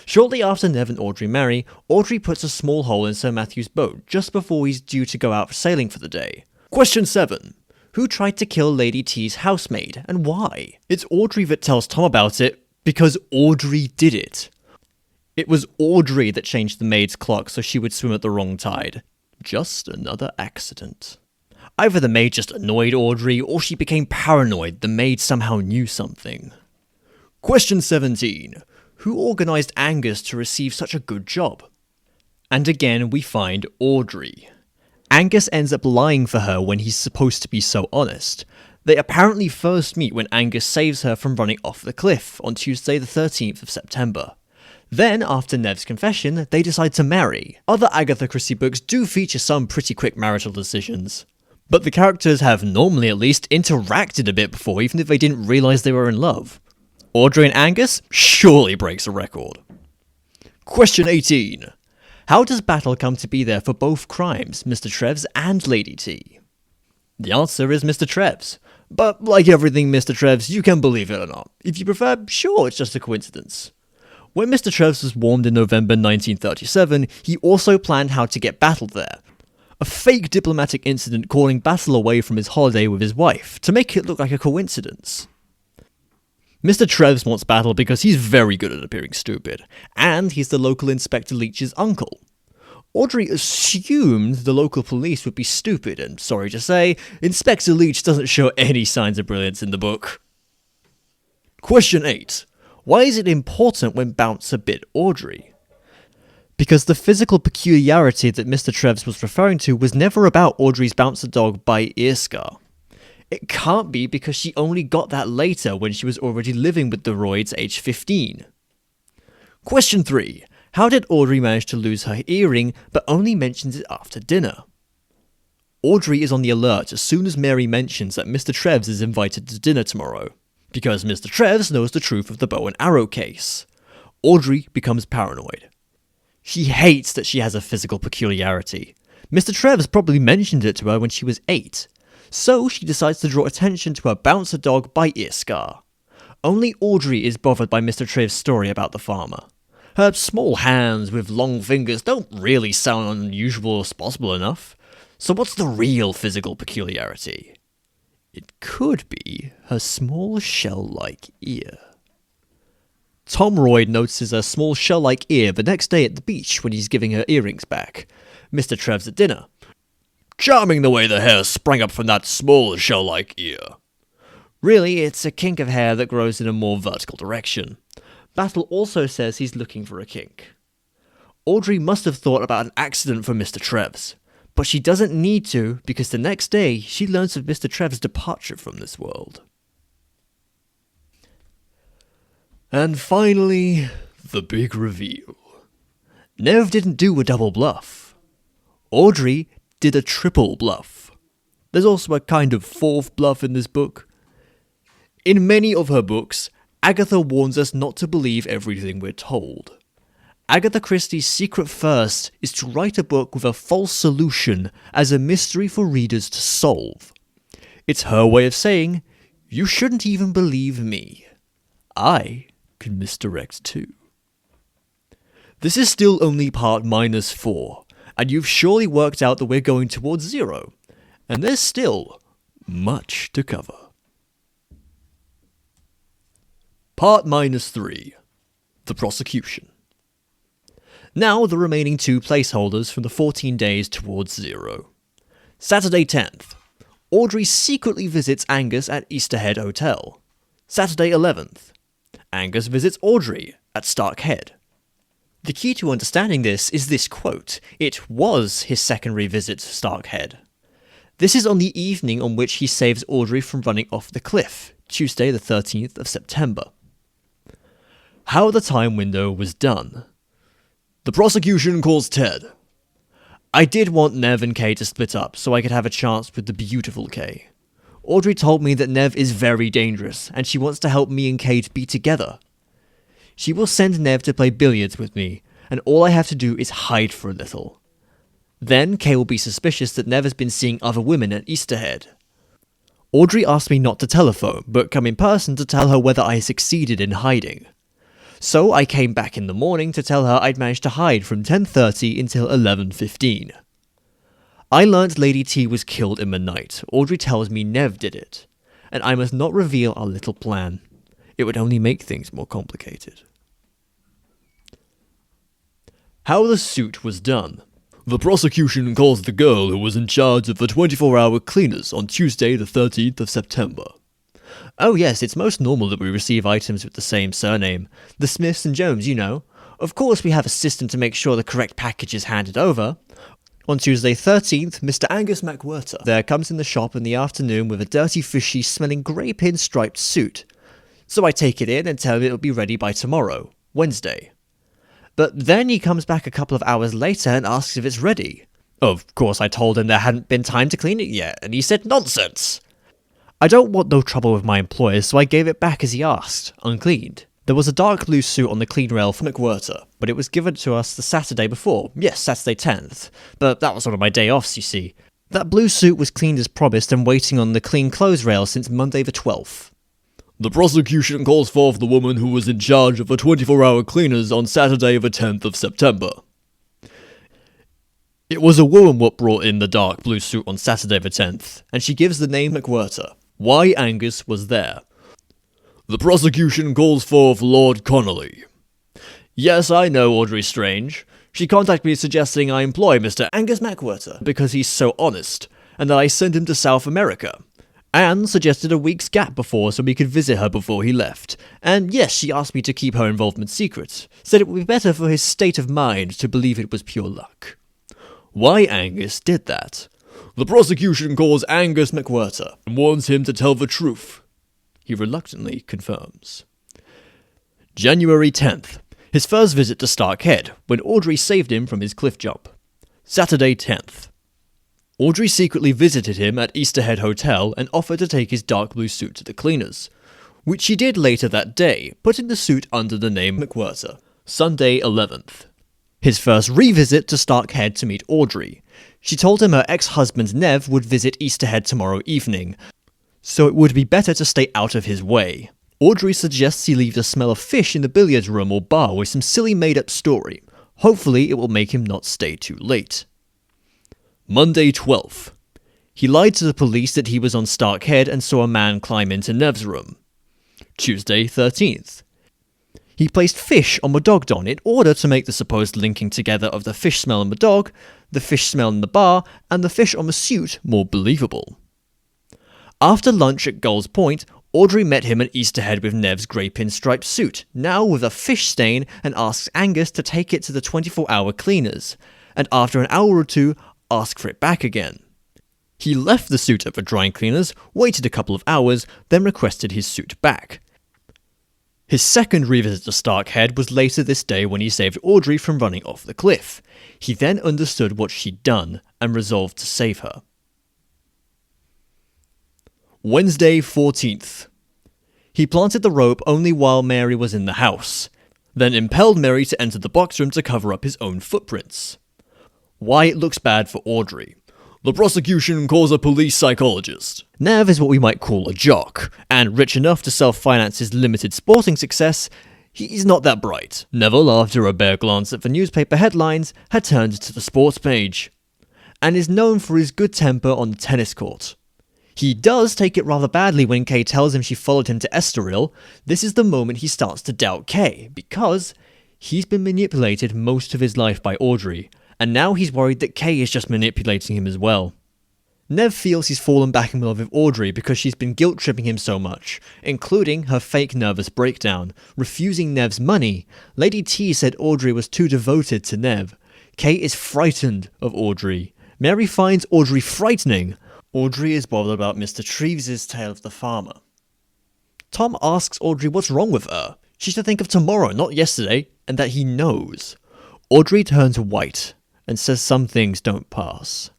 Shortly after Nev and Audrey marry, Audrey puts a small hole in Sir Matthew's boat just before he's due to go out sailing for the day. Question 7. Who tried to kill Lady T's housemaid and why? It's Audrey that tells Tom about it because Audrey did it. It was Audrey that changed the maid's clock so she would swim at the wrong tide. Just another accident. Either the maid just annoyed Audrey, or she became paranoid the maid somehow knew something. Question 17. Who organised Angus to receive such a good job? And again we find Audrey. Angus ends up lying for her when he's supposed to be so honest. They apparently first meet when Angus saves her from running off the cliff on Tuesday the 13th of September. Then, after Nev's confession, they decide to marry. Other Agatha Christie books do feature some pretty quick marital decisions. But the characters have, normally at least, interacted a bit before, even if they didn't realise they were in love. Audrey and Angus surely breaks a record. Question 18. How does Battle come to be there for both crimes, Mr Treves and Lady T? The answer is Mr Treves. But like everything Mr Treves, you can believe it or not. If you prefer, sure, it's just a coincidence. When Mr Treves was warned in November 1937, he also planned how to get Battle there. A fake diplomatic incident calling Battle away from his holiday with his wife, to make it look like a coincidence. Mr Treves wants Battle because he's very good at appearing stupid, and he's the local Inspector Leach's uncle. Audrey assumed the local police would be stupid, and sorry to say, Inspector Leach doesn't show any signs of brilliance in the book. Question 8. Why is it important when Bouncer bit Audrey? Because the physical peculiarity that Mr Treves was referring to was never about Audrey's bouncer dog bite ear scar. It can't be because she only got that later when she was already living with the Royds age 15. Question 3. How did Audrey manage to lose her earring but only mentions it after dinner? Audrey is on the alert as soon as Mary mentions that Mr Treves is invited to dinner tomorrow, because Mr Treves knows the truth of the bow and arrow case. Audrey becomes paranoid. She hates that she has a physical peculiarity. Mr Treves probably mentioned it to her when she was 8, so she decides to draw attention to her bouncer dog bite ear scar. Only Audrey is bothered by Mr Treves' story about the farmer. Her small hands with long fingers don't really sound unusual or possible enough. So what's the real physical peculiarity? It could be her small shell-like ear. Tom Royd notices her small shell-like ear the next day at the beach when he's giving her earrings back. Mr Treves at dinner. Charming the way the hair sprang up from that small shell-like ear. Really, it's a kink of hair that grows in a more vertical direction. Battle also says he's looking for a kink. Audrey must have thought about an accident for Mr Treves, but she doesn't need to because the next day she learns of Mr Treves' departure from this world. And finally, the big reveal. Nev didn't do a double bluff. Audrey did a triple bluff. There's also a kind of fourth bluff in this book. In many of her books, Agatha warns us not to believe everything we're told. Agatha Christie's secret first is to write a book with a false solution as a mystery for readers to solve. It's her way of saying, you shouldn't even believe me. I can misdirect too. This is still only part -4, and you've surely worked out that we're going towards 0, and there's still much to cover. Part -3. The Prosecution. Now the remaining 2 placeholders from the 14 days towards 0. Saturday 10th. Audrey secretly visits Angus at Easterhead Hotel. Saturday 11th. Angus visits Audrey at Starkhead. The key to understanding this is this quote. It was his secondary visit to Starkhead. This is on the evening on which he saves Audrey from running off the cliff, Tuesday the 13th of September. How the time window was done. The prosecution calls Ted. I did want Nev and Kay to split up so I could have a chance with the beautiful Kay. Audrey told me that Nev is very dangerous and she wants to help me and Kay to be together. She will send Nev to play billiards with me, and all I have to do is hide for a little. Then Kay will be suspicious that Nev has been seeing other women at Easterhead. Audrey asked me not to telephone, but come in person to tell her whether I succeeded in hiding. So I came back in the morning to tell her I'd managed to hide from 10:30 until 11:15. I learnt Lady T was killed in the night. Audrey tells me Nev did it, and I must not reveal our little plan. It would only make things more complicated. How the suit was done. The prosecution calls the girl who was in charge of the 24-hour cleaners on Tuesday the 13th of September. Oh yes, it's most normal that we receive items with the same surname. The Smiths and Jones, you know. Of course we have a system to make sure the correct package is handed over. On Tuesday 13th, Mr Angus McWhirter there comes in the shop in the afternoon with a dirty, fishy, smelling grey-pin striped suit. So I take it in and tell him it'll be ready by tomorrow, Wednesday. But then he comes back a couple of hours later and asks if it's ready. Of course I told him there hadn't been time to clean it yet, and he said nonsense. I don't want no trouble with my employers, so I gave it back as he asked, uncleaned. There was a dark blue suit on the clean rail for McWhirter, but it was given to us the Saturday before. Yes, Saturday 10th. But that was one of my day offs, you see. That blue suit was cleaned as promised and waiting on the clean clothes rail since Monday the 12th. The prosecution calls forth the woman who was in charge of the 24-hour cleaners on Saturday the 10th of September. It was a woman what brought in the dark blue suit on Saturday the 10th, and she gives the name McWhirter. Why Angus was there. The prosecution calls forth Lord Connolly. Yes, I know Audrey Strange. She contacted me suggesting I employ Mr Angus McWhirter because he's so honest, and that I send him to South America. Anne suggested a week's gap before so we could visit her before he left, and yes, she asked me to keep her involvement secret, said it would be better for his state of mind to believe it was pure luck. Why Angus did that? The prosecution calls Angus McWhirter and warns him to tell the truth. He reluctantly confirms. January 10th, his first visit to Starkhead, when Audrey saved him from his cliff jump. Saturday 10th. Audrey secretly visited him at Easterhead Hotel and offered to take his dark blue suit to the cleaners, which she did later that day, putting the suit under the name McWhirter. Sunday 11th. His first revisit to Starkhead to meet Audrey. She told him her ex-husband Nev would visit Easterhead tomorrow evening, so it would be better to stay out of his way. Audrey suggests he leave the smell of fish in the billiards room or bar with some silly made-up story. Hopefully it will make him not stay too late. Monday 12th. He lied to the police that he was on Starkhead and saw a man climb into Nev's room. Tuesday 13th. He placed fish on the dog don in order to make the supposed linking together of the fish smell on the dog, the fish smell in the bar, and the fish on the suit more believable. After lunch at Gull's Point, Audrey met him at Easterhead with Nev's grey pinstripe suit, now with a fish stain, and asks Angus to take it to the 24-hour cleaners, and after an hour or two, ask for it back again. He left the suit at the dry cleaners, waited a couple of hours, then requested his suit back. His second revisit to Starkhead was later this day when he saved Audrey from running off the cliff. He then understood what she'd done and resolved to save her. Wednesday 14th. He planted the rope only while Mary was in the house, then impelled Mary to enter the box room to cover up his own footprints. Why it looks bad for Audrey. The prosecution calls a police psychologist. Nev is what we might call a jock, and rich enough to self-finance his limited sporting success, he's not that bright. Neville, after a bare glance at the newspaper headlines, had turned to the sports page, and is known for his good temper on the tennis court. He does take it rather badly when Kay tells him she followed him to Estoril. This is the moment he starts to doubt Kay, because He's been manipulated most of his life by Audrey, and now he's worried that Kay is just manipulating him as well. Nev feels he's fallen back in love with Audrey because she's been guilt-tripping him so much, including her fake nervous breakdown, refusing Nev's money. Lady T said Audrey was too devoted to Nev. Kay is frightened of Audrey. Mary finds Audrey frightening. Audrey is bothered about Mr. Treves' tale of the farmer. Tom asks Audrey what's wrong with her. She should think of tomorrow, not yesterday, and that he knows. Audrey turns white and says some things don't pass.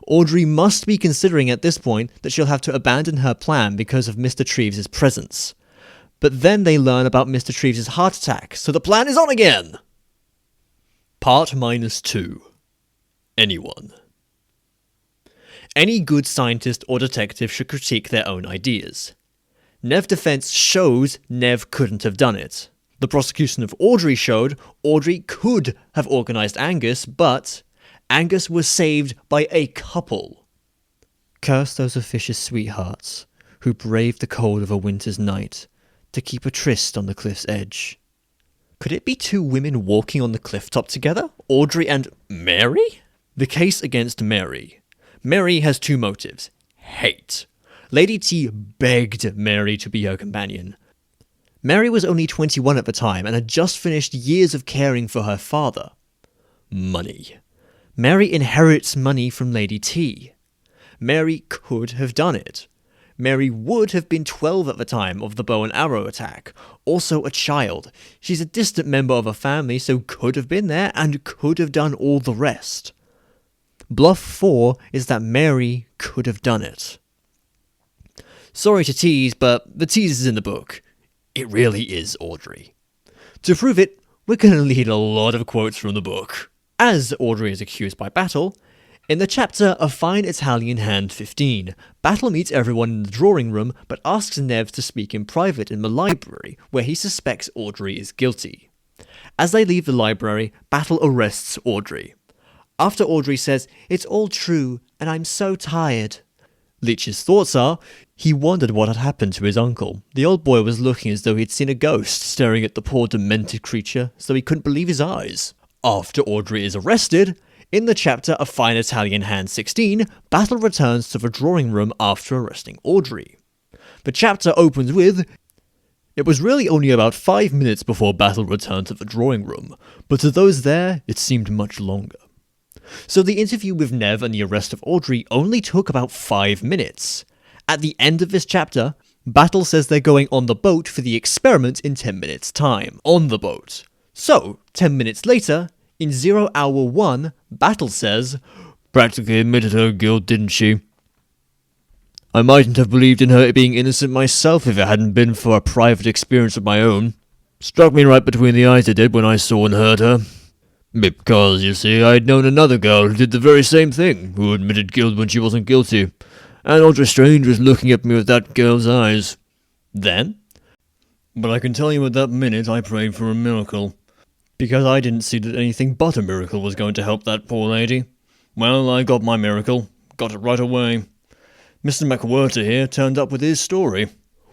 Audrey must be considering at this point that she'll have to abandon her plan because of Mr. Treves' presence. But then they learn about Mr. Treves' heart attack, so the plan is on again! Part -2. Anyone. Any good scientist or detective should critique their own ideas. Nev's defense shows Nev couldn't have done it. The prosecution of Audrey showed Audrey could have organized Angus, but Angus was saved by a couple. Curse those officious sweethearts who braved the cold of a winter's night to keep a tryst on the cliff's edge. Could it be two women walking on the cliff top together? Audrey and Mary? The case against Mary. Mary has two motives. Hate. Lady T begged Mary to be her companion. Mary was only 21 at the time and had just finished years of caring for her father. Money. Mary inherits money from Lady T. Mary could have done it. Mary would have been 12 at the time of the bow and arrow attack, also a child. She's a distant member of a family, so could have been there and could have done all the rest. Bluff 4 is that Mary could have done it. Sorry to tease, but the tease is in the book. It really is Audrey. To prove it, we're going to need a lot of quotes from the book. As Audrey is accused by Battle, in the chapter A Fine Italian Hand 15, Battle meets everyone in the drawing room but asks Nev to speak in private in the library, where he suspects Audrey is guilty. As they leave the library, Battle arrests Audrey. After Audrey says, "It's all true, and I'm so tired." Leech's thoughts are, he wondered what had happened to his uncle. The old boy was looking as though he'd seen a ghost staring at the poor demented creature, so he couldn't believe his eyes. After Audrey is arrested, in the chapter A Fine Italian Hand 16, Battle returns to the drawing room after arresting Audrey. The chapter opens with, "It was really only about 5 minutes before Battle returned to the drawing room, but to those there, it seemed much longer." So the interview with Nev and the arrest of Audrey only took about 5 minutes. At the end of this chapter, Battle says they're going on the boat for the experiment in 10 minutes' time. On the boat. So, 10 minutes later, in 0 hour 1, Battle says, "Practically admitted her guilt, didn't she? I mightn't have believed in her being innocent myself if it hadn't been for a private experience of my own. Struck me right between the eyes, it did, when I saw and heard her. Because, you see, I'd known another girl who did the very same thing, who admitted guilt when she wasn't guilty. And Audrey Strange was looking at me with that girl's eyes. Then? But I can tell you at that minute I prayed for a miracle. Because I didn't see that anything but a miracle was going to help that poor lady. Well, I got my miracle. Got it right away. Mr. McWhirter here turned up with his story."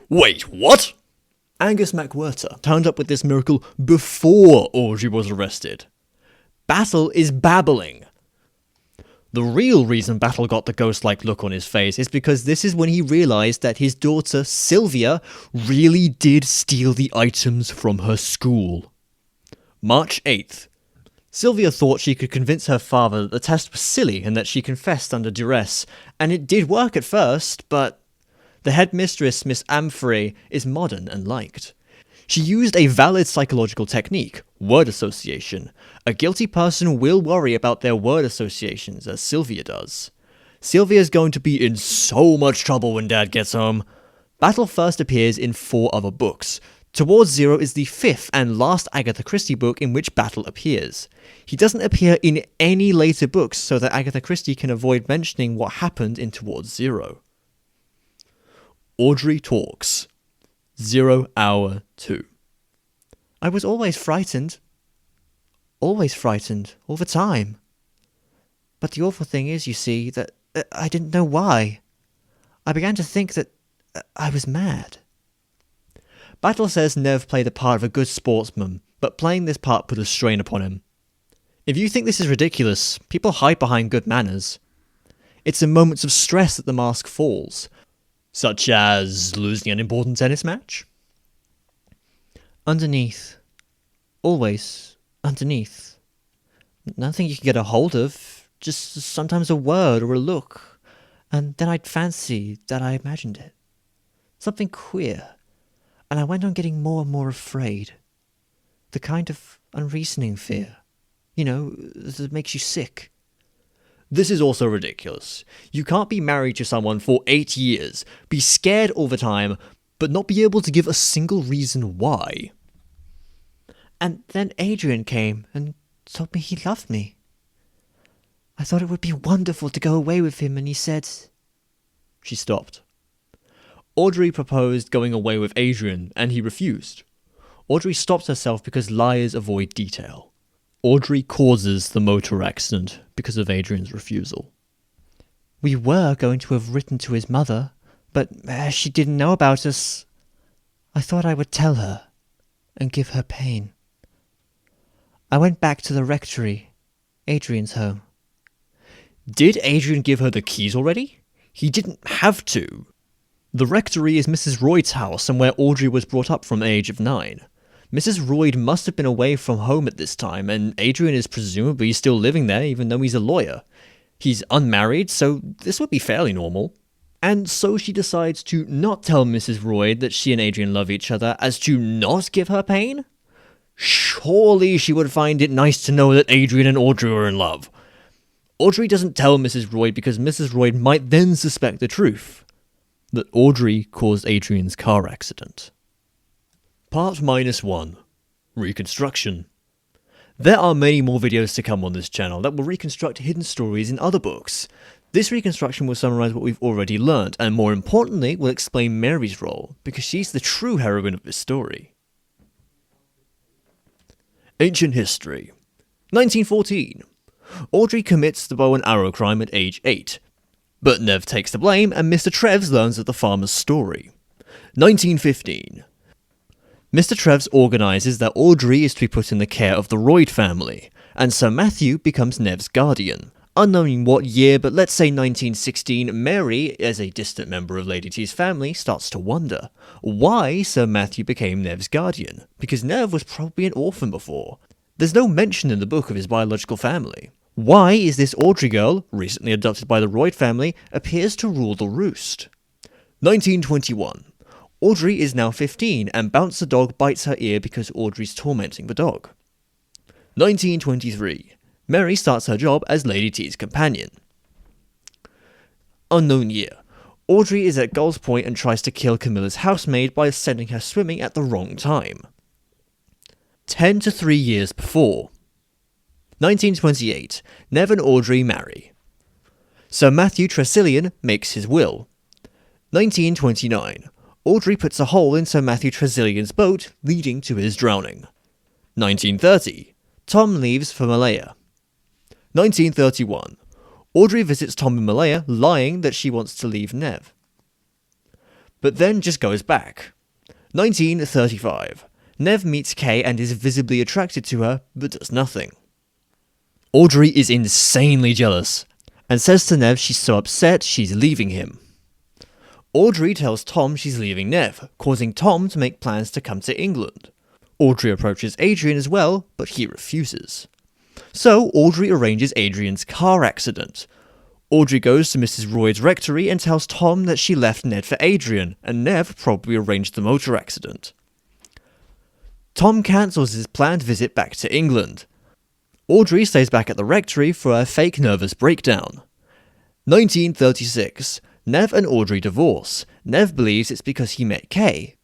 Wait, what? Angus McWhirter turned up with this miracle before Audrey was arrested. Battle is babbling. The real reason Battle got the ghost-like look on his face is because this is when he realised that his daughter, Sylvia, really did steal the items from her school. March 8th. Sylvia thought she could convince her father that the test was silly and that she confessed under duress, and it did work at first, but the headmistress, Miss Amphrey, is modern and liked. She used a valid psychological technique, word association. A guilty person will worry about their word associations, as Sylvia does. Sylvia's going to be in so much trouble when Dad gets home. Battle first appears in 4 other books. Towards Zero is the 5th and last Agatha Christie book in which Battle appears. He doesn't appear in any later books so that Agatha Christie can avoid mentioning what happened in Towards Zero. Audrey talks. 0 hour 2. I was always frightened. Always frightened, all the time. But the awful thing is, you see, that I didn't know why. I began to think that I was mad. Battle says Nev played the part of a good sportsman, but playing this part put a strain upon him. If you think this is ridiculous, people hide behind good manners. It's in moments of stress that the mask falls, such as losing an important tennis match. Underneath. Always underneath. Nothing you can get a hold of, just sometimes a word or a look, and then I'd fancy that I imagined it. Something queer, and I went on getting more and more afraid. The kind of unreasoning fear, that makes you sick. This is also ridiculous. You can't be married to someone for 8 years, be scared all the time, but not be able to give a single reason why. And then Adrian came and told me he loved me. I thought it would be wonderful to go away with him, and he said... She stopped. Audrey proposed going away with Adrian, and he refused. Audrey stopped herself because liars avoid detail. Audrey causes the motor accident because of Adrian's refusal. We were going to have written to his mother, but as she didn't know about us, I thought I would tell her and give her pain. I went back to the rectory, Adrian's home. Did Adrian give her the keys already? He didn't have to. The rectory is Mrs. Royd's house and where Audrey was brought up from the age of 9. Mrs. Royd must have been away from home at this time, and Adrian is presumably still living there even though he's a lawyer. He's unmarried, so this would be fairly normal. And so she decides to not tell Mrs. Royd that she and Adrian love each other as to not give her pain? Surely she would find it nice to know that Adrian and Audrey were in love. Audrey doesn't tell Mrs. Royd because Mrs. Royd might then suspect the truth. That Audrey caused Adrian's car accident. Part -1. Reconstruction. There are many more videos to come on this channel that will reconstruct hidden stories in other books. This reconstruction will summarise what we've already learnt, and more importantly, will explain Mary's role, because she's the true heroine of this story. Ancient history. 1914. Audrey commits the bow and arrow crime at age 8. But Nev takes the blame, and Mr. Treves learns of the farmer's story. 1915. Mr. Treves organises that Audrey is to be put in the care of the Royd family, and Sir Matthew becomes Nev's guardian. Unknown in what year, but let's say 1916, Mary, as a distant member of Lady T's family, starts to wonder why Sir Matthew became Nev's guardian, because Nev was probably an orphan before. There's no mention in the book of his biological family. Why is this Audrey girl, recently adopted by the Royd family, appears to rule the roost? 1921. Audrey is now 15 and Bounce the dog bites her ear because Audrey's tormenting the dog. 1923. Mary starts her job as Lady T's companion. Unknown year. Audrey is at Gull's Point and tries to kill Camilla's housemaid by sending her swimming at the wrong time. 10 to 3 years before. 1928. Nev and Audrey marry. Sir Matthew Tresillian makes his will. 1929. Audrey puts a hole in Sir Matthew Tresillian's boat, leading to his drowning. 1930. Tom leaves for Malaya. 1931. Audrey visits Tom in Malaya, lying that she wants to leave Nev. But then just goes back. 1935. Nev meets Kay and is visibly attracted to her, but does nothing. Audrey is insanely jealous, and says to Nev she's so upset she's leaving him. Audrey tells Tom she's leaving Nev, causing Tom to make plans to come to England. Audrey approaches Adrian as well, but he refuses. So Audrey arranges Adrian's car accident. Audrey goes to Mrs. Royd's rectory and tells Tom that she left Ned for Adrian, and Nev probably arranged the motor accident. Tom cancels his planned visit back to England. Audrey stays back at the rectory for a fake nervous breakdown. 1936. Nev and Audrey divorce. Nev believes it's because he met Kay.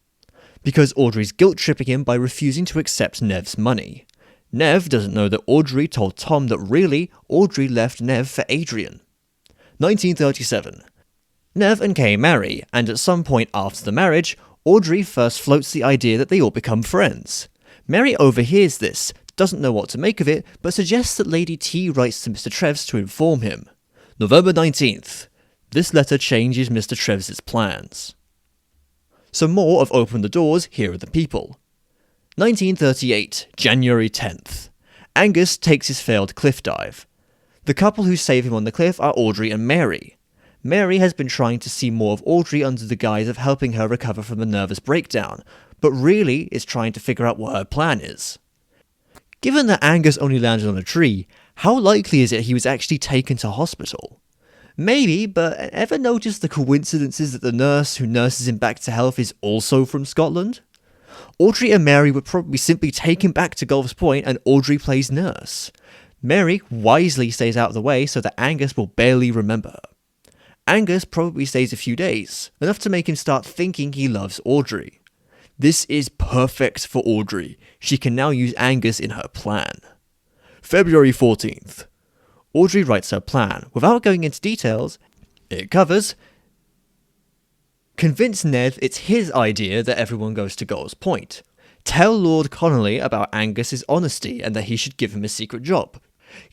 Because Audrey's guilt-tripping him by refusing to accept Nev's money. Nev doesn't know that Audrey told Tom that really, Audrey left Nev for Adrian. 1937. Nev and Kay marry, and at some point after the marriage, Audrey first floats the idea that they all become friends. Mary overhears this, doesn't know what to make of it, but suggests that Lady T writes to Mr. Treves to inform him. November 19th. This letter changes Mr. Treves' plans. Some more of Open the Doors, Here Are the People. 1938, January 10th. Angus takes his failed cliff dive. The couple who save him on the cliff are Audrey and Mary. Mary has been trying to see more of Audrey under the guise of helping her recover from a nervous breakdown, but really is trying to figure out what her plan is. Given that Angus only landed on a tree, how likely is it he was actually taken to hospital? Maybe, but ever notice the coincidences that the nurse who nurses him back to health is also from Scotland? Audrey and Mary would probably simply take him back to Gulf's Point and Audrey plays nurse. Mary wisely stays out of the way so that Angus will barely remember her. Angus probably stays a few days, enough to make him start thinking he loves Audrey. This is perfect for Audrey. She can now use Angus in her plan. February 14th. Audrey writes her plan. Without going into details, it covers: convince Ned it's his idea that everyone goes to Gulf's Point. Tell Lord Connolly about Angus's honesty and that he should give him a secret job.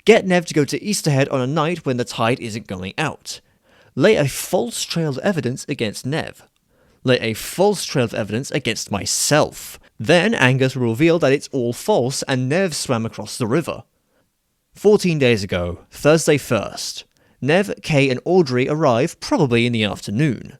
Get Nev to go to Easterhead on a night when the tide isn't going out. Lay a false trail of evidence against Nev. Lay a false trail of evidence against myself. Then Angus will reveal that it's all false and Nev swam across the river. 14 days ago, Thursday 1st. Nev, Kay and Audrey arrive probably in the afternoon.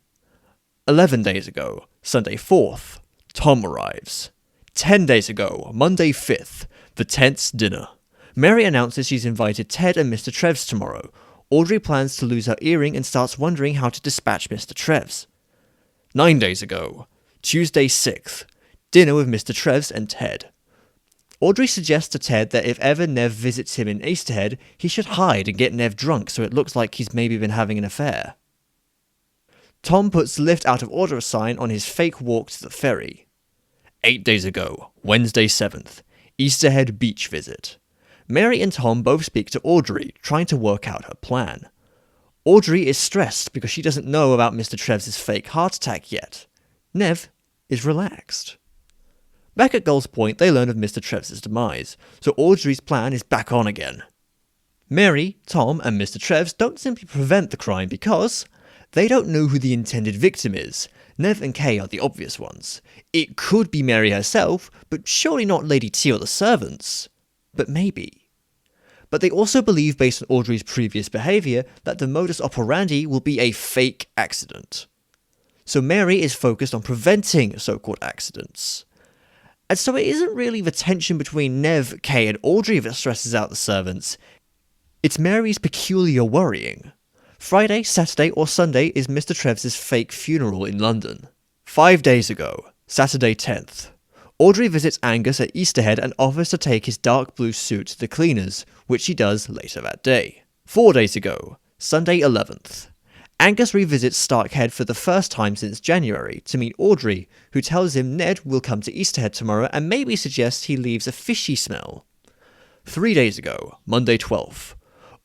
11 days ago, Sunday 4th. Tom arrives. 10 days ago, Monday 5th. The tense dinner. Mary announces she's invited Ted and Mr Treves tomorrow. Audrey plans to lose her earring and starts wondering how to dispatch Mr Treves. 9 days ago, Tuesday 6th. Dinner with Mr Treves and Ted. Audrey suggests to Ted that if ever Nev visits him in Easterhead, he should hide and get Nev drunk so it looks like he's maybe been having an affair. Tom puts the lift out of order sign on his fake walk to the ferry. 8 days ago, Wednesday 7th. Easterhead beach visit. Mary and Tom both speak to Audrey, trying to work out her plan. Audrey is stressed because she doesn't know about Mr Treves' fake heart attack yet. Nev is relaxed. Back at Gulf's Point, they learn of Mr Treves' demise, so Audrey's plan is back on again. Mary, Tom, and Mr Treves don't simply prevent the crime because they don't know who the intended victim is. Nev and Kay are the obvious ones. It could be Mary herself, but surely not Lady T or the servants. But maybe. But they also believe, based on Audrey's previous behaviour, that the modus operandi will be a fake accident. So Mary is focused on preventing so-called accidents. And so it isn't really the tension between Nev, Kay and Audrey that stresses out the servants. It's Mary's peculiar worrying. Friday, Saturday or Sunday is Mr Treves' fake funeral in London. 5 days ago, Saturday 10th. Audrey visits Angus at Easterhead and offers to take his dark blue suit to the cleaners, which she does later that day. 4 days ago, Sunday 11th. Angus revisits Starkhead for the first time since January to meet Audrey, who tells him Ned will come to Easterhead tomorrow and maybe suggests he leaves a fishy smell. 3 days ago, Monday 12th.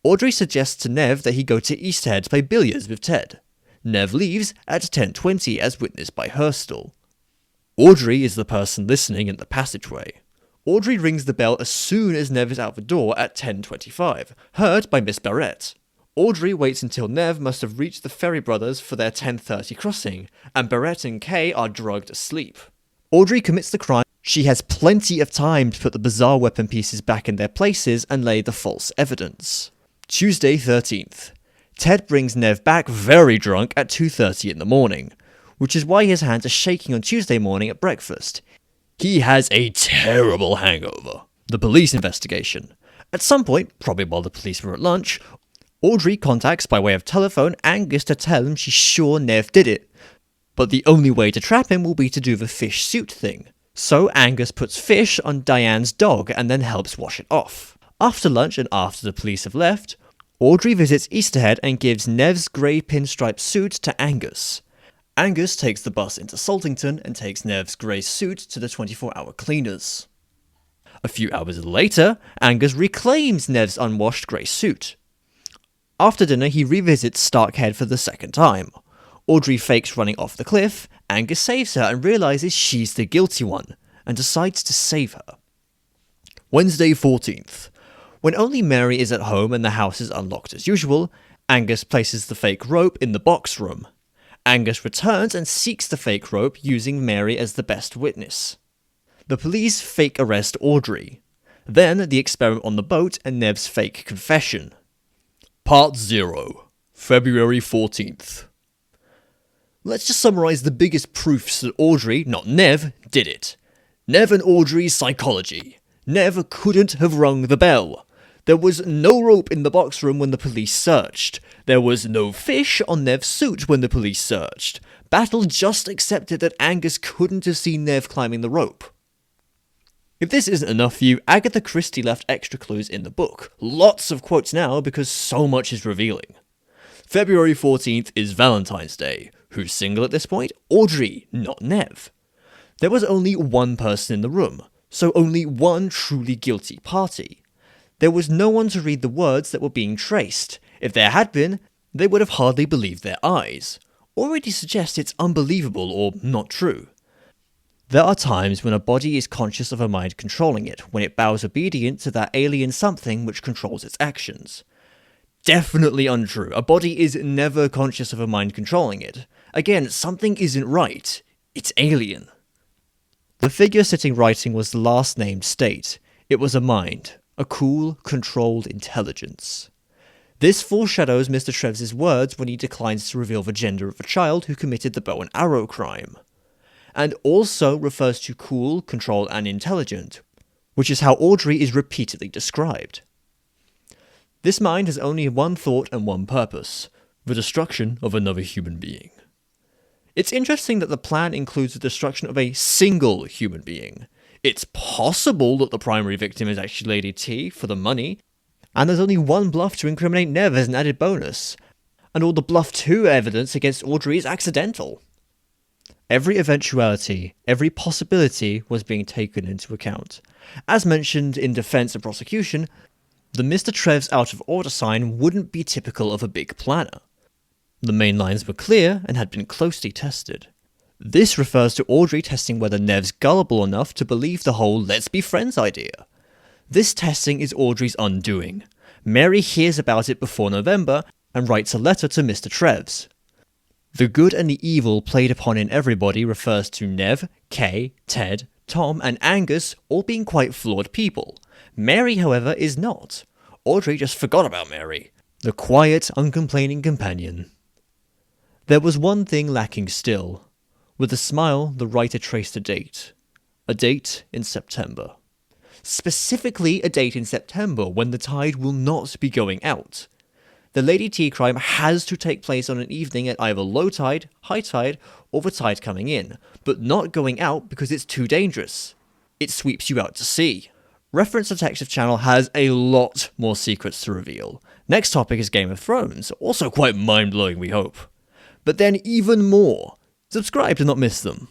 Audrey suggests to Nev that he go to Easterhead to play billiards with Ted. Nev leaves at 10:20 as witnessed by Hurstel. Audrey is the person listening in the passageway. Audrey rings the bell as soon as Nev is out the door at 10:25, heard by Miss Barrett. Audrey waits until Nev must have reached the Ferry Brothers for their 10:30 crossing, and Barrett and Kay are drugged asleep. Audrey commits the crime. She has plenty of time to put the bizarre weapon pieces back in their places and lay the false evidence. Tuesday 13th. Ted brings Nev back very drunk at 2:30 in the morning, which is why his hands are shaking on Tuesday morning at breakfast. He has a terrible hangover. The police investigation. At some point, probably while the police were at lunch, Audrey contacts by way of telephone Angus to tell him she's sure Nev did it, but the only way to trap him will be to do the fish suit thing. So Angus puts fish on Diane's dog and then helps wash it off. After lunch and after the police have left, Audrey visits Easterhead and gives Nev's grey pinstripe suit to Angus. Angus takes the bus into Saltington and takes Nev's grey suit to the 24-hour cleaners. A few hours later, Angus reclaims Nev's unwashed grey suit. After dinner, he revisits Starkhead for the second time. Audrey fakes running off the cliff, Angus saves her and realises she's the guilty one, and decides to save her. Wednesday 14th. When only Mary is at home and the house is unlocked as usual, Angus places the fake rope in the box room. Angus returns and seeks the fake rope using Mary as the best witness. The police fake arrest Audrey. Then the experiment on the boat and Nev's fake confession. Part 0. February 14th. Let's just summarise the biggest proofs that Audrey, not Nev, did it. Nev and Audrey's psychology. Nev couldn't have rung the bell. There was no rope in the box room when the police searched. There was no fish on Nev's suit when the police searched. Battle just accepted that Angus couldn't have seen Nev climbing the rope. If this isn't enough for you, Agatha Christie left extra clues in the book. Lots of quotes now because so much is revealing. February 14th is Valentine's Day. Who's single at this point? Audrey, not Nev. There was only one person in the room, so only one truly guilty party. There was no one to read the words that were being traced. If there had been, they would have hardly believed their eyes. Already suggests it's unbelievable or not true. There are times when a body is conscious of a mind controlling it, when it bows obedient to that alien something which controls its actions. Definitely untrue. A body is never conscious of a mind controlling it. Again, something isn't right. It's alien. The figure sitting writing was the last named state. It was a mind. A cool, controlled intelligence. This foreshadows Mr Treves' words when he declines to reveal the gender of a child who committed the bow and arrow crime. And also refers to cool, controlled and intelligent, which is how Audrey is repeatedly described. This mind has only one thought and one purpose, the destruction of another human being. It's interesting that the plan includes the destruction of a single human being. It's possible that the primary victim is actually Lady T for the money, and there's only one bluff to incriminate Nev as an added bonus, and all the bluff 2 evidence against Audrey is accidental. Every eventuality, every possibility was being taken into account. As mentioned in defense and prosecution, the Mr Treves out of order sign wouldn't be typical of a big planner. The main lines were clear and had been closely tested. This refers to Audrey testing whether Nev's gullible enough to believe the whole let's be friends idea. This testing is Audrey's undoing. Mary hears about it before November and writes a letter to Mr Treves. The good and the evil played upon in everybody refers to Nev, Kay, Ted, Tom and Angus all being quite flawed people. Mary, however, is not. Audrey just forgot about Mary, the quiet, uncomplaining companion. There was one thing lacking still. With a smile, the writer traced a date. A date in September. Specifically a date in September when the tide will not be going out. The Lady T crime has to take place on an evening at either low tide, high tide, or the tide coming in, but not going out because it's too dangerous. It sweeps you out to sea. Reference Detective Channel has a lot more secrets to reveal. Next topic is Game of Thrones, also quite mind-blowing we hope. But then even more. Subscribe to not miss them.